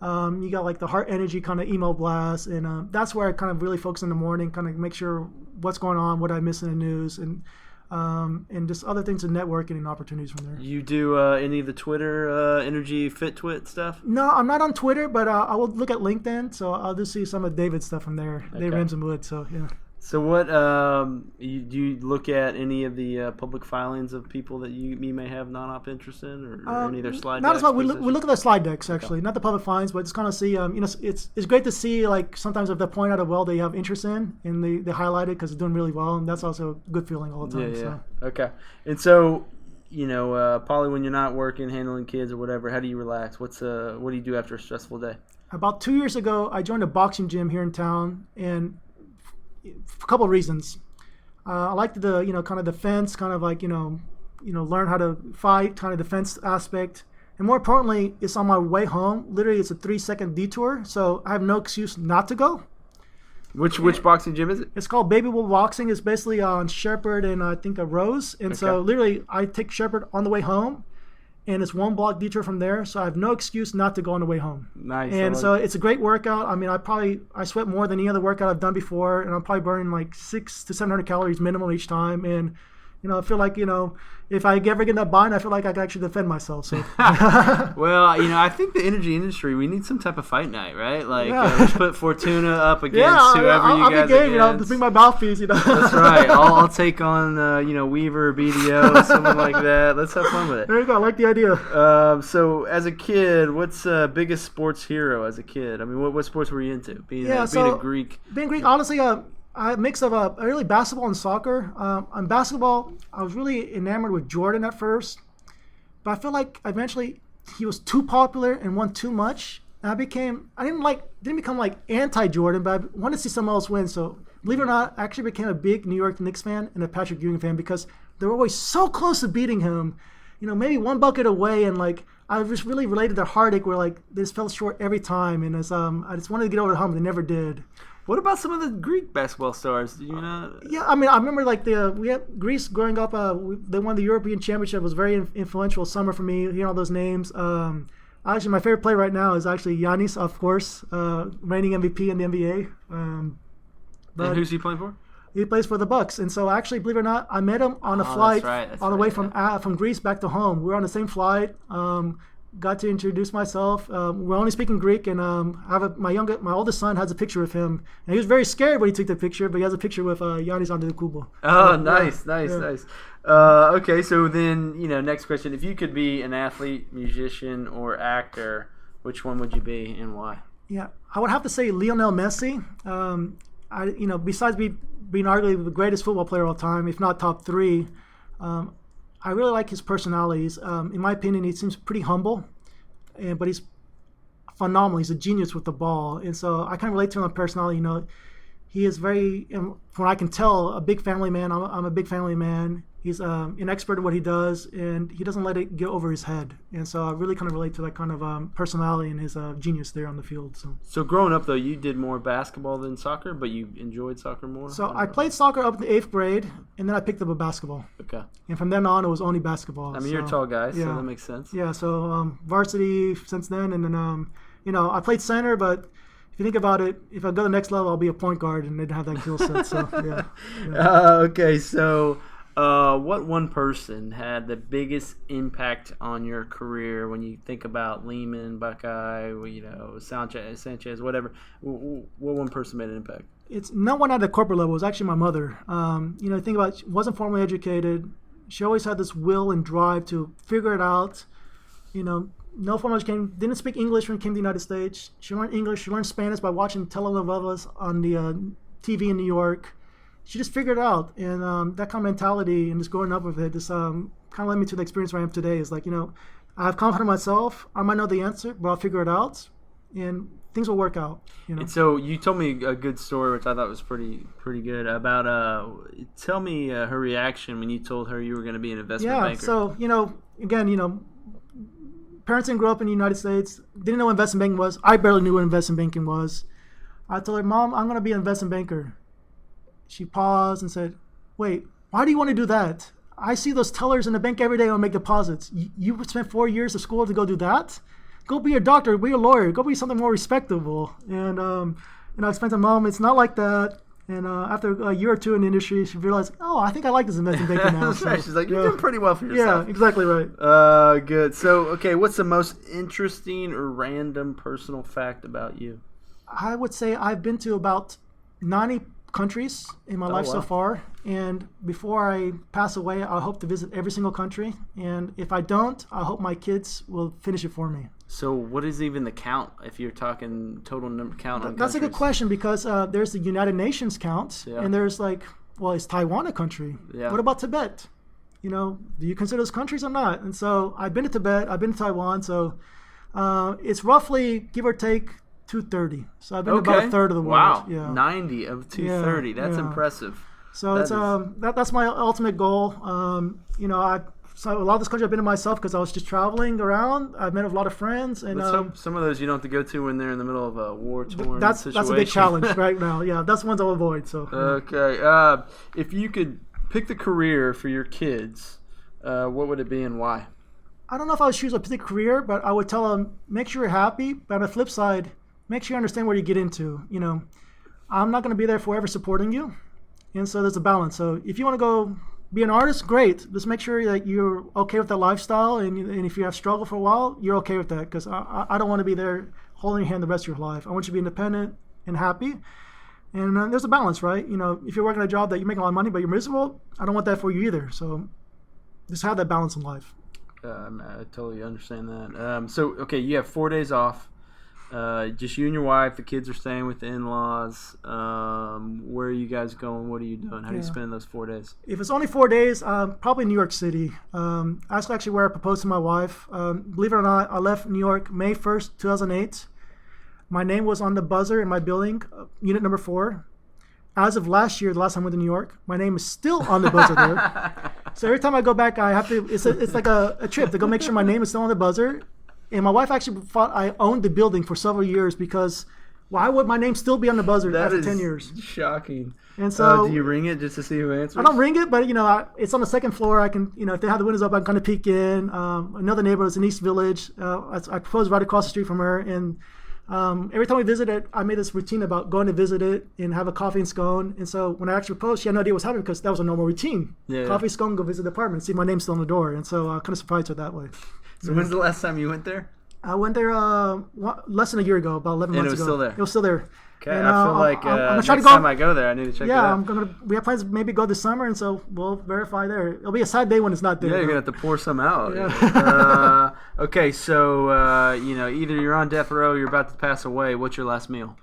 You got like the Heart Energy kind of email blast, and that's where I kind of really focus in the morning, kind of make sure what's going on, what I miss in the news, and just other things in networking and opportunities from there. You do any of the Twitter Energy Fit Twit stuff? No, I'm not on Twitter, but I will look at LinkedIn, so I'll just see some of David's stuff from there. Dave Ramsey Wood, so yeah. So what do you look at any of the public filings of people that you may have non-op interest in, or any of their slide decks? Not as much. We look at the slide decks actually, not the public filings, but just kind of see. It's great to see like sometimes if they point out a well they have interest in, and they highlight it because it's doing really well, and that's also a good feeling all the time. Yeah. So. Okay. And so, Poli, when you're not working, handling kids or whatever, how do you relax? What do you do after a stressful day? About 2 years ago, I joined a boxing gym here in town, and for a couple of reasons. I like the kind of defense, kind of like learn how to fight, kind of defense aspect, and more importantly, it's on my way home. Literally, it's a 3-second detour, so I have no excuse not to go. Which boxing gym is it? It's called Baby Bull Boxing. It's basically on Shepherd and I think a Rose, and so literally I take Shepherd on the way home. And it's 1 block detour from there, so I have no excuse not to go on the way home. Nice. And so it's a great workout. I mean, I sweat more than any other workout I've done before, and I'm probably burning like 600 to 700 calories minimum each time. And I feel like if I ever get in that bind, I feel like I can actually defend myself. So. Well, I think the energy industry, we need some type of fight night, right? Like let's put Fortuna up against whoever I'll you guys be game, against. To bring my mouthpiece, That's right. I'll take on Weaver, BDO, someone like that. Let's have fun with it. There you go. I like the idea. So as a kid, what's biggest sports hero as a kid? I mean, what sports were you into? Being a Greek. Being Greek, honestly, a mix of really basketball and soccer. On basketball, I was really enamored with Jordan at first, but I feel like eventually he was too popular and won too much. And I didn't become like anti-Jordan, but I wanted to see someone else win. So believe it or not, I actually became a big New York Knicks fan and a Patrick Ewing fan because they were always so close to beating him. Maybe 1 bucket away, and like I just really related their heartache where like they just fell short every time, and as I just wanted to get over the hump, and they never did. What about some of the Greek basketball stars? Do you know? Yeah, I mean, I remember like we had Greece growing up. They won the European Championship. It was very influential summer for me. Hearing all those names. Actually, my favorite player right now is actually Giannis, of course, reigning MVP in the NBA. And who's he playing for? He plays for the Bucks, and so actually, believe it or not, I met him on a flight on the way from Greece back to home. We were on the same flight. Got to introduce myself. We're only speaking Greek, and my oldest son has a picture of him, and he was very scared when he took the picture, but he has a picture with Giannis Antetokounmpo. Oh, nice. Okay, so then next question: if you could be an athlete, musician, or actor, which one would you be, and why? Yeah, I would have to say Lionel Messi. Besides being arguably the greatest football player of all time, if not top 3. I really like his personalities. In my opinion, he seems pretty humble, but he's phenomenal. He's a genius with the ball, and so I kind of relate to him on personality. He is very, from what I can tell, a big family man. I'm a big family man. He's an expert at what he does, and he doesn't let it get over his head. And so I really kind of relate to that kind of personality and his genius there on the field. So growing up, though, you did more basketball than soccer, but you enjoyed soccer more? So I played soccer up to the 8th grade, and then I picked up a basketball. Okay. And from then on, it was only basketball. I mean, you're a tall guy, so that makes sense. Yeah, so varsity since then, and then, I played center, but if you think about it, if I go to the next level, I'll be a point guard, and they'd have that skill set. So, yeah. Okay, so what one person had the biggest impact on your career when you think about Lehman, Buckeye, Sanchez, whatever? What one person made an impact? It's no one at the corporate level. It was actually my mother. Think about it, she wasn't formally educated. She always had this will and drive to figure it out. No formal education. Didn't speak English when she came to the United States. She learned English. She learned Spanish by watching telenovelas on the TV in New York. She just figured it out, and that kind of mentality and just growing up with it just kind of led me to the experience where I am today. It's like, I have confidence in myself. I might know the answer, but I'll figure it out, and things will work out. And so you told me a good story, which I thought was pretty good, about tell me her reaction when you told her you were going to be an investment banker. Yeah, so, again, parents didn't grow up in the United States, didn't know what investment banking was. I barely knew what investment banking was. I told her, Mom, I'm going to be an investment banker. She paused and said, wait, why do you want to do that? I see those tellers in the bank every day and make deposits. You spent 4 years of school to go do that? Go be a doctor, be a lawyer, go be something more respectable. And I explained to Mom, it's not like that. And after a year or two in the industry, she realized, I think I like this investment banking now. Right. She's like, you're doing pretty well for yourself. Yeah, exactly right. Good. So, okay, what's the most interesting or random personal fact about you? I would say I've been to about 90 countries in my life so far. And before I pass away, I hope to visit every single country. And if I don't, I hope my kids will finish it for me. So what is even the count if you're talking total count on That's countries? a good question because there's the United Nations count. Yeah. And there's is Taiwan a country? Yeah. What about Tibet? Do you consider those countries or not? And so I've been to Tibet, I've been to Taiwan, so it's roughly, give or take, 230. So I've been to about a third of the world. Wow, yeah. 90 of 230. That's impressive. So that's my ultimate goal. So a lot of this country I've been to myself because I was just traveling around. I've met a lot of friends, and let's hope some of those you don't have to go to when they're in the middle of a war-torn situation. That's a big challenge right now. Yeah, that's ones I'll avoid. So okay, if you could pick the career for your kids, what would it be and why? I don't know if I would choose a particular career, but I would tell them, make sure you're happy. But on the flip side, make sure you understand where you get into. I'm not going to be there forever supporting you. And so there's a balance. So if you want to go be an artist, great. Just make sure that you're okay with that lifestyle. And if you have struggled for a while, you're okay with that. Because I don't want to be there holding your hand the rest of your life. I want you to be independent and happy. And there's a balance, right? If you're working a job that you're making a lot of money, but you're miserable, I don't want that for you either. So just have that balance in life. I totally understand that. So, okay, you have 4 days off. Just you and your wife. The kids are staying with the in-laws. Where are you guys going? What are you doing? How do you spend those 4 days? If it's only 4 days, probably New York City. That's actually where I proposed to my wife. Believe it or not, I left New York May 1st, 2008. My name was on the buzzer in my building, unit number 4. As of last year, the last time I went to New York, my name is still on the buzzer there. So every time I go back, I have to. It's like a trip to go make sure my name is still on the buzzer. And my wife actually thought I owned the building for several years because why would my name still be on the buzzer after 10 years? Shocking. And so do you ring it just to see who answers? I don't ring it, but it's on the second floor. I can, if they have the windows up, I can kind of peek in. Another neighbor is in East Village. I proposed right across the street from her, and every time we visit it, I made this routine about going to visit it and have a coffee and scone. And so when I actually proposed, she had no idea what was happening because that was a normal routine. Yeah, coffee, scone, go visit the apartment, see my name still on the door. And so I kind of surprised her that way. So when's the last time you went there? I went there less than a year ago, about 11 months ago. And it was still there? It was still there. Okay, and, I feel like next time I go there, I need to check it out. Yeah, we have plans to maybe go this summer, and so we'll verify there. It'll be a sad day when it's not there. Yeah, you're going to have to pour some out. Yeah. Okay, so, either you're on death row or you're about to pass away. What's your last meal?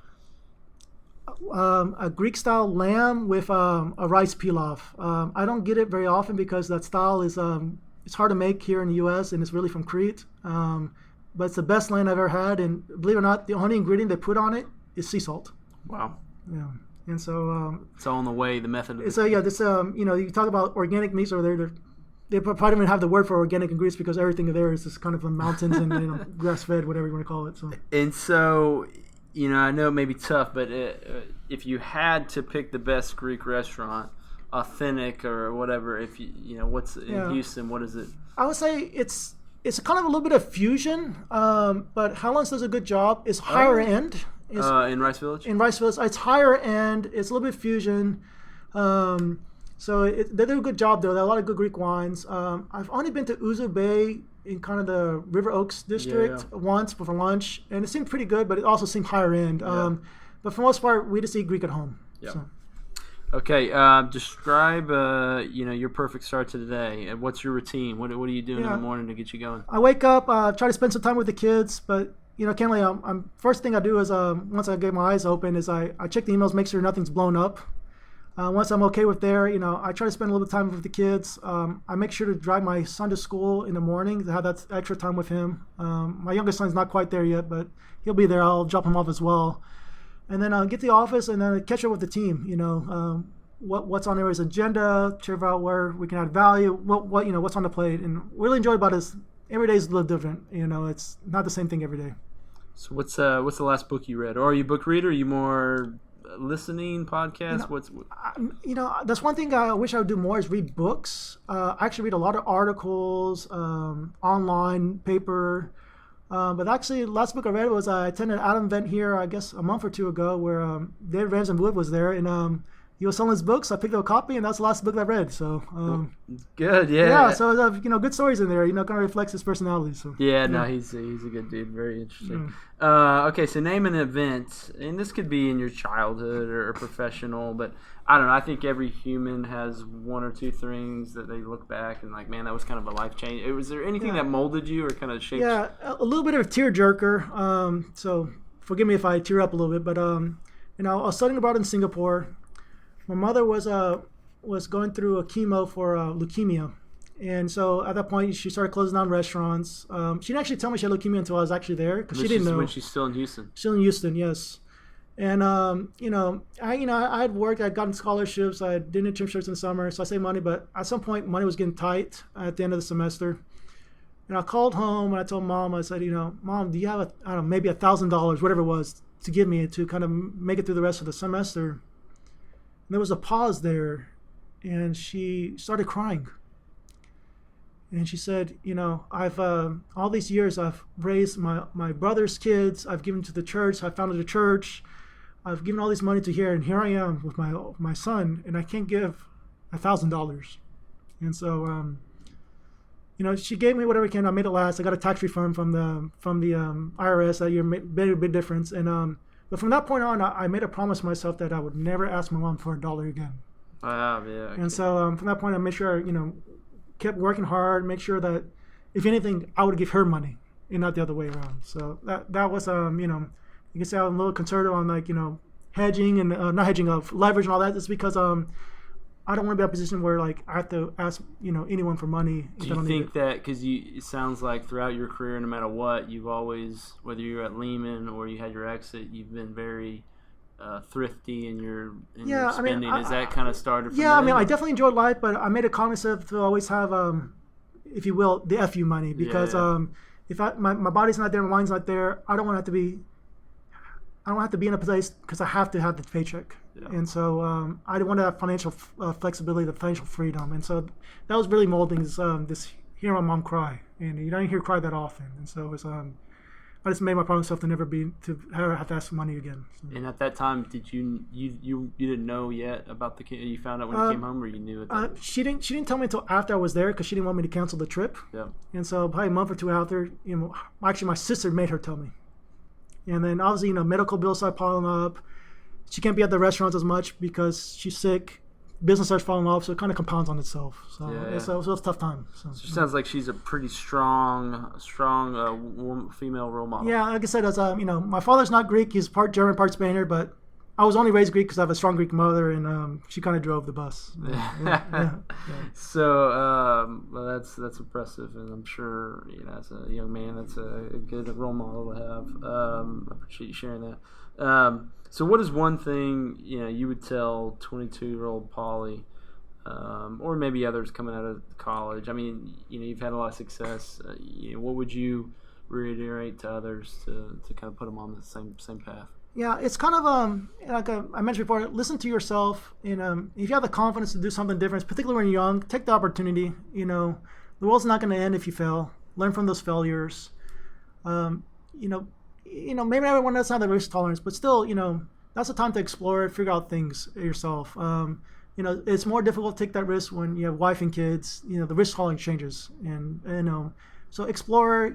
A Greek-style lamb with a rice pilaf. I don't get it very often because that style is it's hard to make here in the U.S., and it's really from Crete. But it's the best lamb I've ever had, and believe it or not, the only ingredient they put on it is sea salt. Wow. Yeah. And so it's all in the way, the method of so this you talk about organic meats over there. They probably don't even have the word for organic ingredients because everything there is just kind of mountains and grass-fed, whatever you want to call it. So. And so, I know it may be tough, but if you had to pick the best Greek restaurant, authentic or whatever, if what's in Houston, what is it? I would say it's kind of a little bit of fusion, but Howland's does a good job. It's higher end. In Rice Village? In Rice Village. It's higher end. It's a little bit fusion. So they do a good job, though. There are a lot of good Greek wines. I've only been to Uzo Bay in kind of the River Oaks district once for lunch, and it seemed pretty good, but it also seemed higher end. But for the most part, we just eat Greek at home. Yeah. So. Okay, describe your perfect start to the day. What's your routine? What are you doing in the morning to get you going? I wake up, try to spend some time with the kids, but candidly, first thing I do is once I get my eyes open is I check the emails, make sure nothing's blown up. Once I'm okay with there, I try to spend a little bit of time with the kids. I make sure to drive my son to school in the morning to have that extra time with him. My youngest son's not quite there yet, but he'll be there. I'll drop him off as well. And then I'll get to the office and then catch up with the team. What's on everybody's agenda, figure out where we can add value, what's on the plate. And what I really enjoy about it is every day is a little different. It's not the same thing every day. So what's the last book you read? Or are you a book reader? Are you more listening, podcast? That's one thing I wish I would do more is read books. I actually read a lot of articles, online, paper. But actually, the last book I read was I attended an Adam event here, I guess, a month or two ago, where David Ramsden Wood was there, and he was selling his books. I picked up a copy, and that's the last book I read. So good, yeah. Yeah, so good stories in there. Kind of reflects his personality. So yeah, no, he's a good dude. Very interesting. Okay, so name an event, and this could be in your childhood or professional, but I don't know. I think every human has one or two things that they look back and like, man, that was kind of a life change. Was there anything that molded you or kind of shaped? Yeah, a little bit of a tearjerker. So forgive me if I tear up a little bit, but I was studying abroad in Singapore. My mother was going through a chemo for leukemia, and so at that point she started closing down restaurants. She didn't actually tell me she had leukemia until I was actually there because she didn't know. When she's still in Houston. Still in Houston, yes. And I had worked, I'd gotten scholarships, I did internships in the summer, so I saved money. But at some point, money was getting tight at the end of the semester. And I called home and I told Mom, I said, Mom, do you have maybe $1,000, whatever it was, to give me to kind of make it through the rest of the semester? And there was a pause there, and she started crying. And she said, I've all these years I've raised my brother's kids, I've given to the church, I founded a church, I've given all this money to here, and here I am with my son, and I can't give $1,000. And so, she gave me whatever I can. I made it last. I got a tax refund from the IRS that year, made a big difference. And but from that point on, I made a promise to myself that I would never ask my mom for $1 again. Wow, yeah. Okay. And so from that point, I made sure kept working hard, make sure that if anything, I would give her money and not the other way around. So that was you can say I'm a little conservative on hedging and not hedging of leverage and all that. It's because I don't want to be in a position where I have to ask anyone for money. Do you think that because it sounds like throughout your career, no matter what, you've always, whether you're at Lehman or you had your exit, you've been very thrifty in your spending. Is that kind of started from Yeah, then? I definitely enjoyed life, but I made a cognizant to always have, if you will, the FU money because if my body's not there, my mind's not there, I don't have to be in a place because I have to have the paycheck. Yeah. And so I want to have financial flexibility, the financial freedom. And so that was really molding this hearing my mom cry. And you don't hear her cry that often. And so it was, I just made my promise myself to never have to ask for money again. So. And at that time, did you didn't know yet about the you found out when you came home, or you knew it? She didn't tell me until after I was there because she didn't want me to cancel the trip. Yeah. And so probably a month or two after, actually my sister made her tell me. And then obviously, medical bills start piling up. She can't be at the restaurants as much because she's sick. Business starts falling off, so it kind of compounds on itself. So it was a tough time. So she sounds like she's a pretty strong female role model. Yeah, like I said, my father's not Greek. He's part German, part Spaniard, but I was only raised Greek because I have a strong Greek mother, and she kind of drove the bus. Yeah. So, well, that's impressive, and I'm sure as a young man, that's a good role model to have. I appreciate you sharing that. So, what is one thing you would tell 22-year-old Poli, or maybe others coming out of college? I mean, you've had a lot of success. What would you reiterate to others to kind of put them on the same path? Yeah, it's kind of like I mentioned before. Listen to yourself, and if you have the confidence to do something different, particularly when you're young, take the opportunity. The world's not going to end if you fail. Learn from those failures. Maybe everyone doesn't have the risk tolerance, but still, that's the time to explore it, figure out things yourself. It's more difficult to take that risk when you have wife and kids. The risk tolerance changes, and so explore.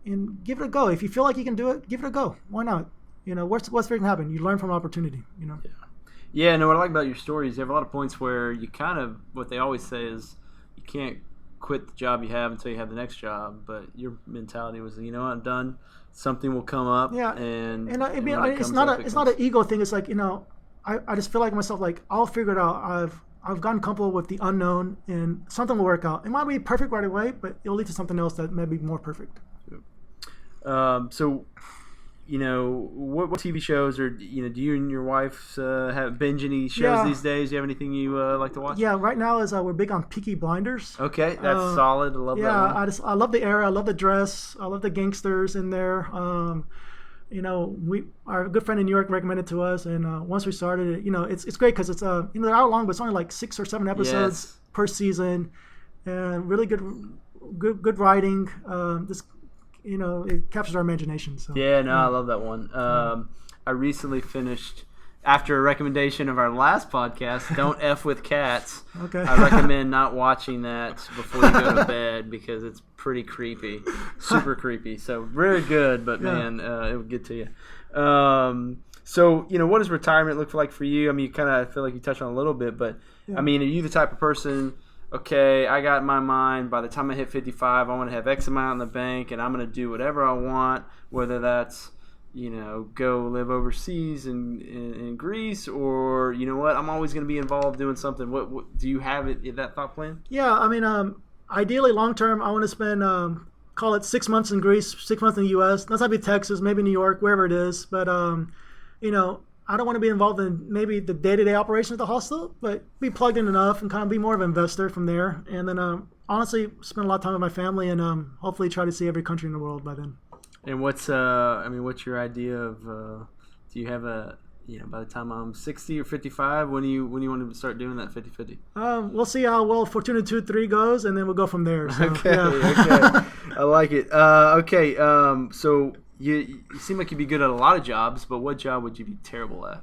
And give it a go. If you feel like you can do it, give it a go. Why not? What's going to happen? You learn from opportunity. Yeah. No, what I like about your story is you have a lot of points where you kind of, what they always say is, you can't quit the job you have until you have the next job. But your mentality was, I'm done. Something will come up. Yeah. And it's not an ego thing. It's like I just feel like myself. Like I'll figure it out. I've gotten comfortable with the unknown, and something will work out. It might be perfect right away, but it'll lead to something else that may be more perfect. So, what TV shows or do you and your wife have binge any shows these days? Do you have anything you like to watch? Yeah, right now we're big on Peaky Blinders. Okay, that's solid. I love that one. I love the era. I love the dress. I love the gangsters in there. Our good friend in New York recommended to us, and once we started it, it's great because it's they're hour long, but it's only like 6 or 7 episodes per season, and really good writing. It captures our imagination. So I love that one. I recently finished after a recommendation of our last podcast, Don't F with Cats, Okay. I recommend not watching that before you go to bed because it's pretty creepy, super creepy. So very good, but man, it would get to you. So, what does retirement look like for you? I mean, you kind of feel like you touched on a little bit, but I mean, are you the type of person, okay, I got in my mind, by the time I hit 55, I want to have X amount in the bank, and I'm going to do whatever I want, whether that's, go live overseas in Greece, or, I'm always going to be involved doing something. What do you have that thought plan? Yeah, I mean, ideally, long term, I want to spend, call it 6 months in Greece, 6 months in the U.S. That's not be Texas, maybe New York, wherever it is. But, I don't want to be involved in maybe the day-to-day operations of the hostel, but be plugged in enough and kind of be more of an investor from there. And then, honestly, spend a lot of time with my family and hopefully try to see every country in the world by then. And what's your idea of? Do you have a by the time I'm 60 or 55, when you want to start doing that 50-50? We'll see how well Fortuna 2-3 goes, and then we'll go from there. So, okay, I like it. So you seem like you'd be good at a lot of jobs, but what job would you be terrible at?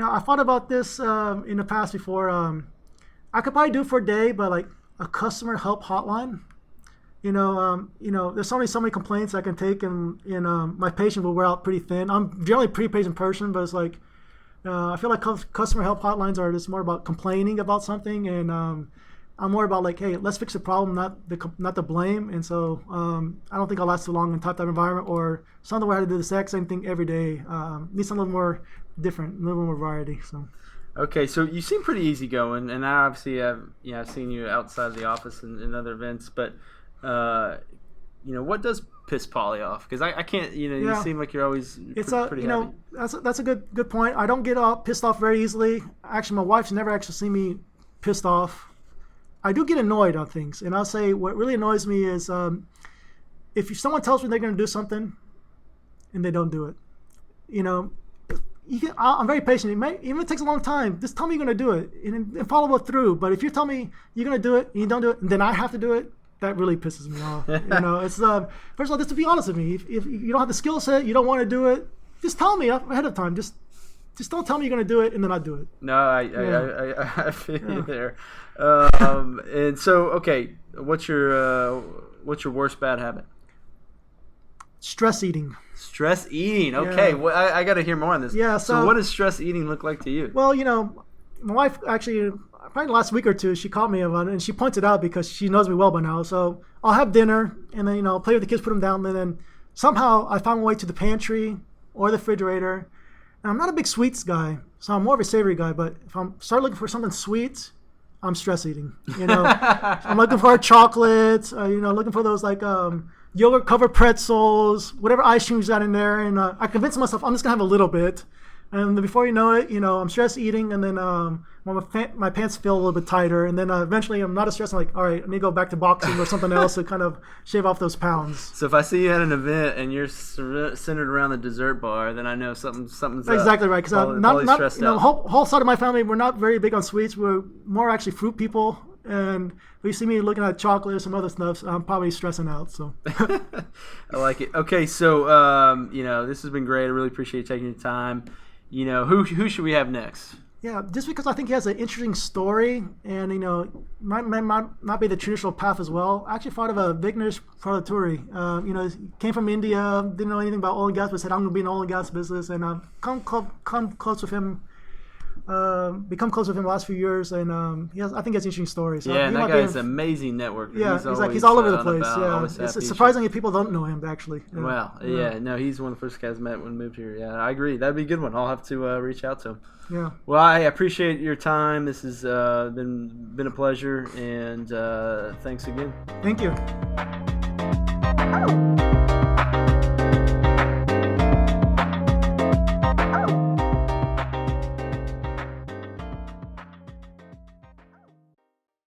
I thought about this in the past before. I could probably do it for a day, but like a customer help hotline. There's so many complaints I can take, and my patience will wear out pretty thin. I'm generally a pretty patient person, but it's like I feel like customer help hotlines are just more about complaining about something, and I'm more about like, hey, let's fix the problem, not the blame. And so I don't think I'll last too long in type environment or something where I have to do the exact same thing every day. Need something a little more different, a little more variety. So. Okay, so you seem pretty easygoing, and I obviously I've seen you outside of the office and other events, but. What does piss Poli off? Because I can't, you seem like you're always pretty happy. That's a good point. I don't get pissed off very easily. Actually, my wife's never actually seen me pissed off. I do get annoyed on things, and I'll say what really annoys me is if someone tells me they're going to do something and they don't do it. I'm very patient. Even if it takes a long time, just tell me you're going to do it and follow it through. But if you tell me you're going to do it and you don't do it, and then I have to do it, that really pisses me off. It's first of all, just to be honest with me, if you don't have the skill set, you don't want to do it, just tell me ahead of time. Just don't tell me you're going to do it and then I do it. No, I feel you there. And so, okay, what's your worst bad habit? Stress eating. Stress eating. Okay, well, I got to hear more on this. Yeah. So what does stress eating look like to you? Well, my wife actually. Probably last week or two, she called me about it, and she points it out because she knows me well by now. So I'll have dinner, and then play with the kids, put them down, and then somehow I find my way to the pantry or the refrigerator. And I'm not a big sweets guy, so I'm more of a savory guy. But if I'm start looking for something sweet, I'm stress eating. I'm looking for chocolates, looking for those like yogurt covered pretzels, whatever ice cream's got in there, and I convince myself I'm just gonna have a little bit. And before you know it, I'm stress eating, and then my pants feel a little bit tighter, and then eventually I'm not as stressed. I'm like, all right, I need to go back to boxing or something else to kind of shave off those pounds. So if I see you at an event and you're centered around the dessert bar, then I know something's exactly right. Because not whole side of my family, we're not very big on sweets. We're more actually fruit people. And if you see me looking at chocolate or some other stuff, I'm probably stressing out. So I like it. Okay, so this has been great. I really appreciate you taking your time. Who should we have next? Yeah, just because I think he has an interesting story, and might not be the traditional path as well. I actually thought of a Vignesh Polidoros. He came from India, didn't know anything about oil and gas, but said I'm going to be in the oil and gas business, and come close with him. Become close with him the last few years, and I think he has an interesting story. So yeah, and that guy has an amazing network. Yeah, he's all over the place. Yeah, it's surprising if people don't know him actually. Yeah. Well, no, he's one of the first guys I met when I moved here. Yeah, I agree. That'd be a good one. I'll have to reach out to him. Yeah. Well, I appreciate your time. This has been a pleasure, and thanks again. Thank you.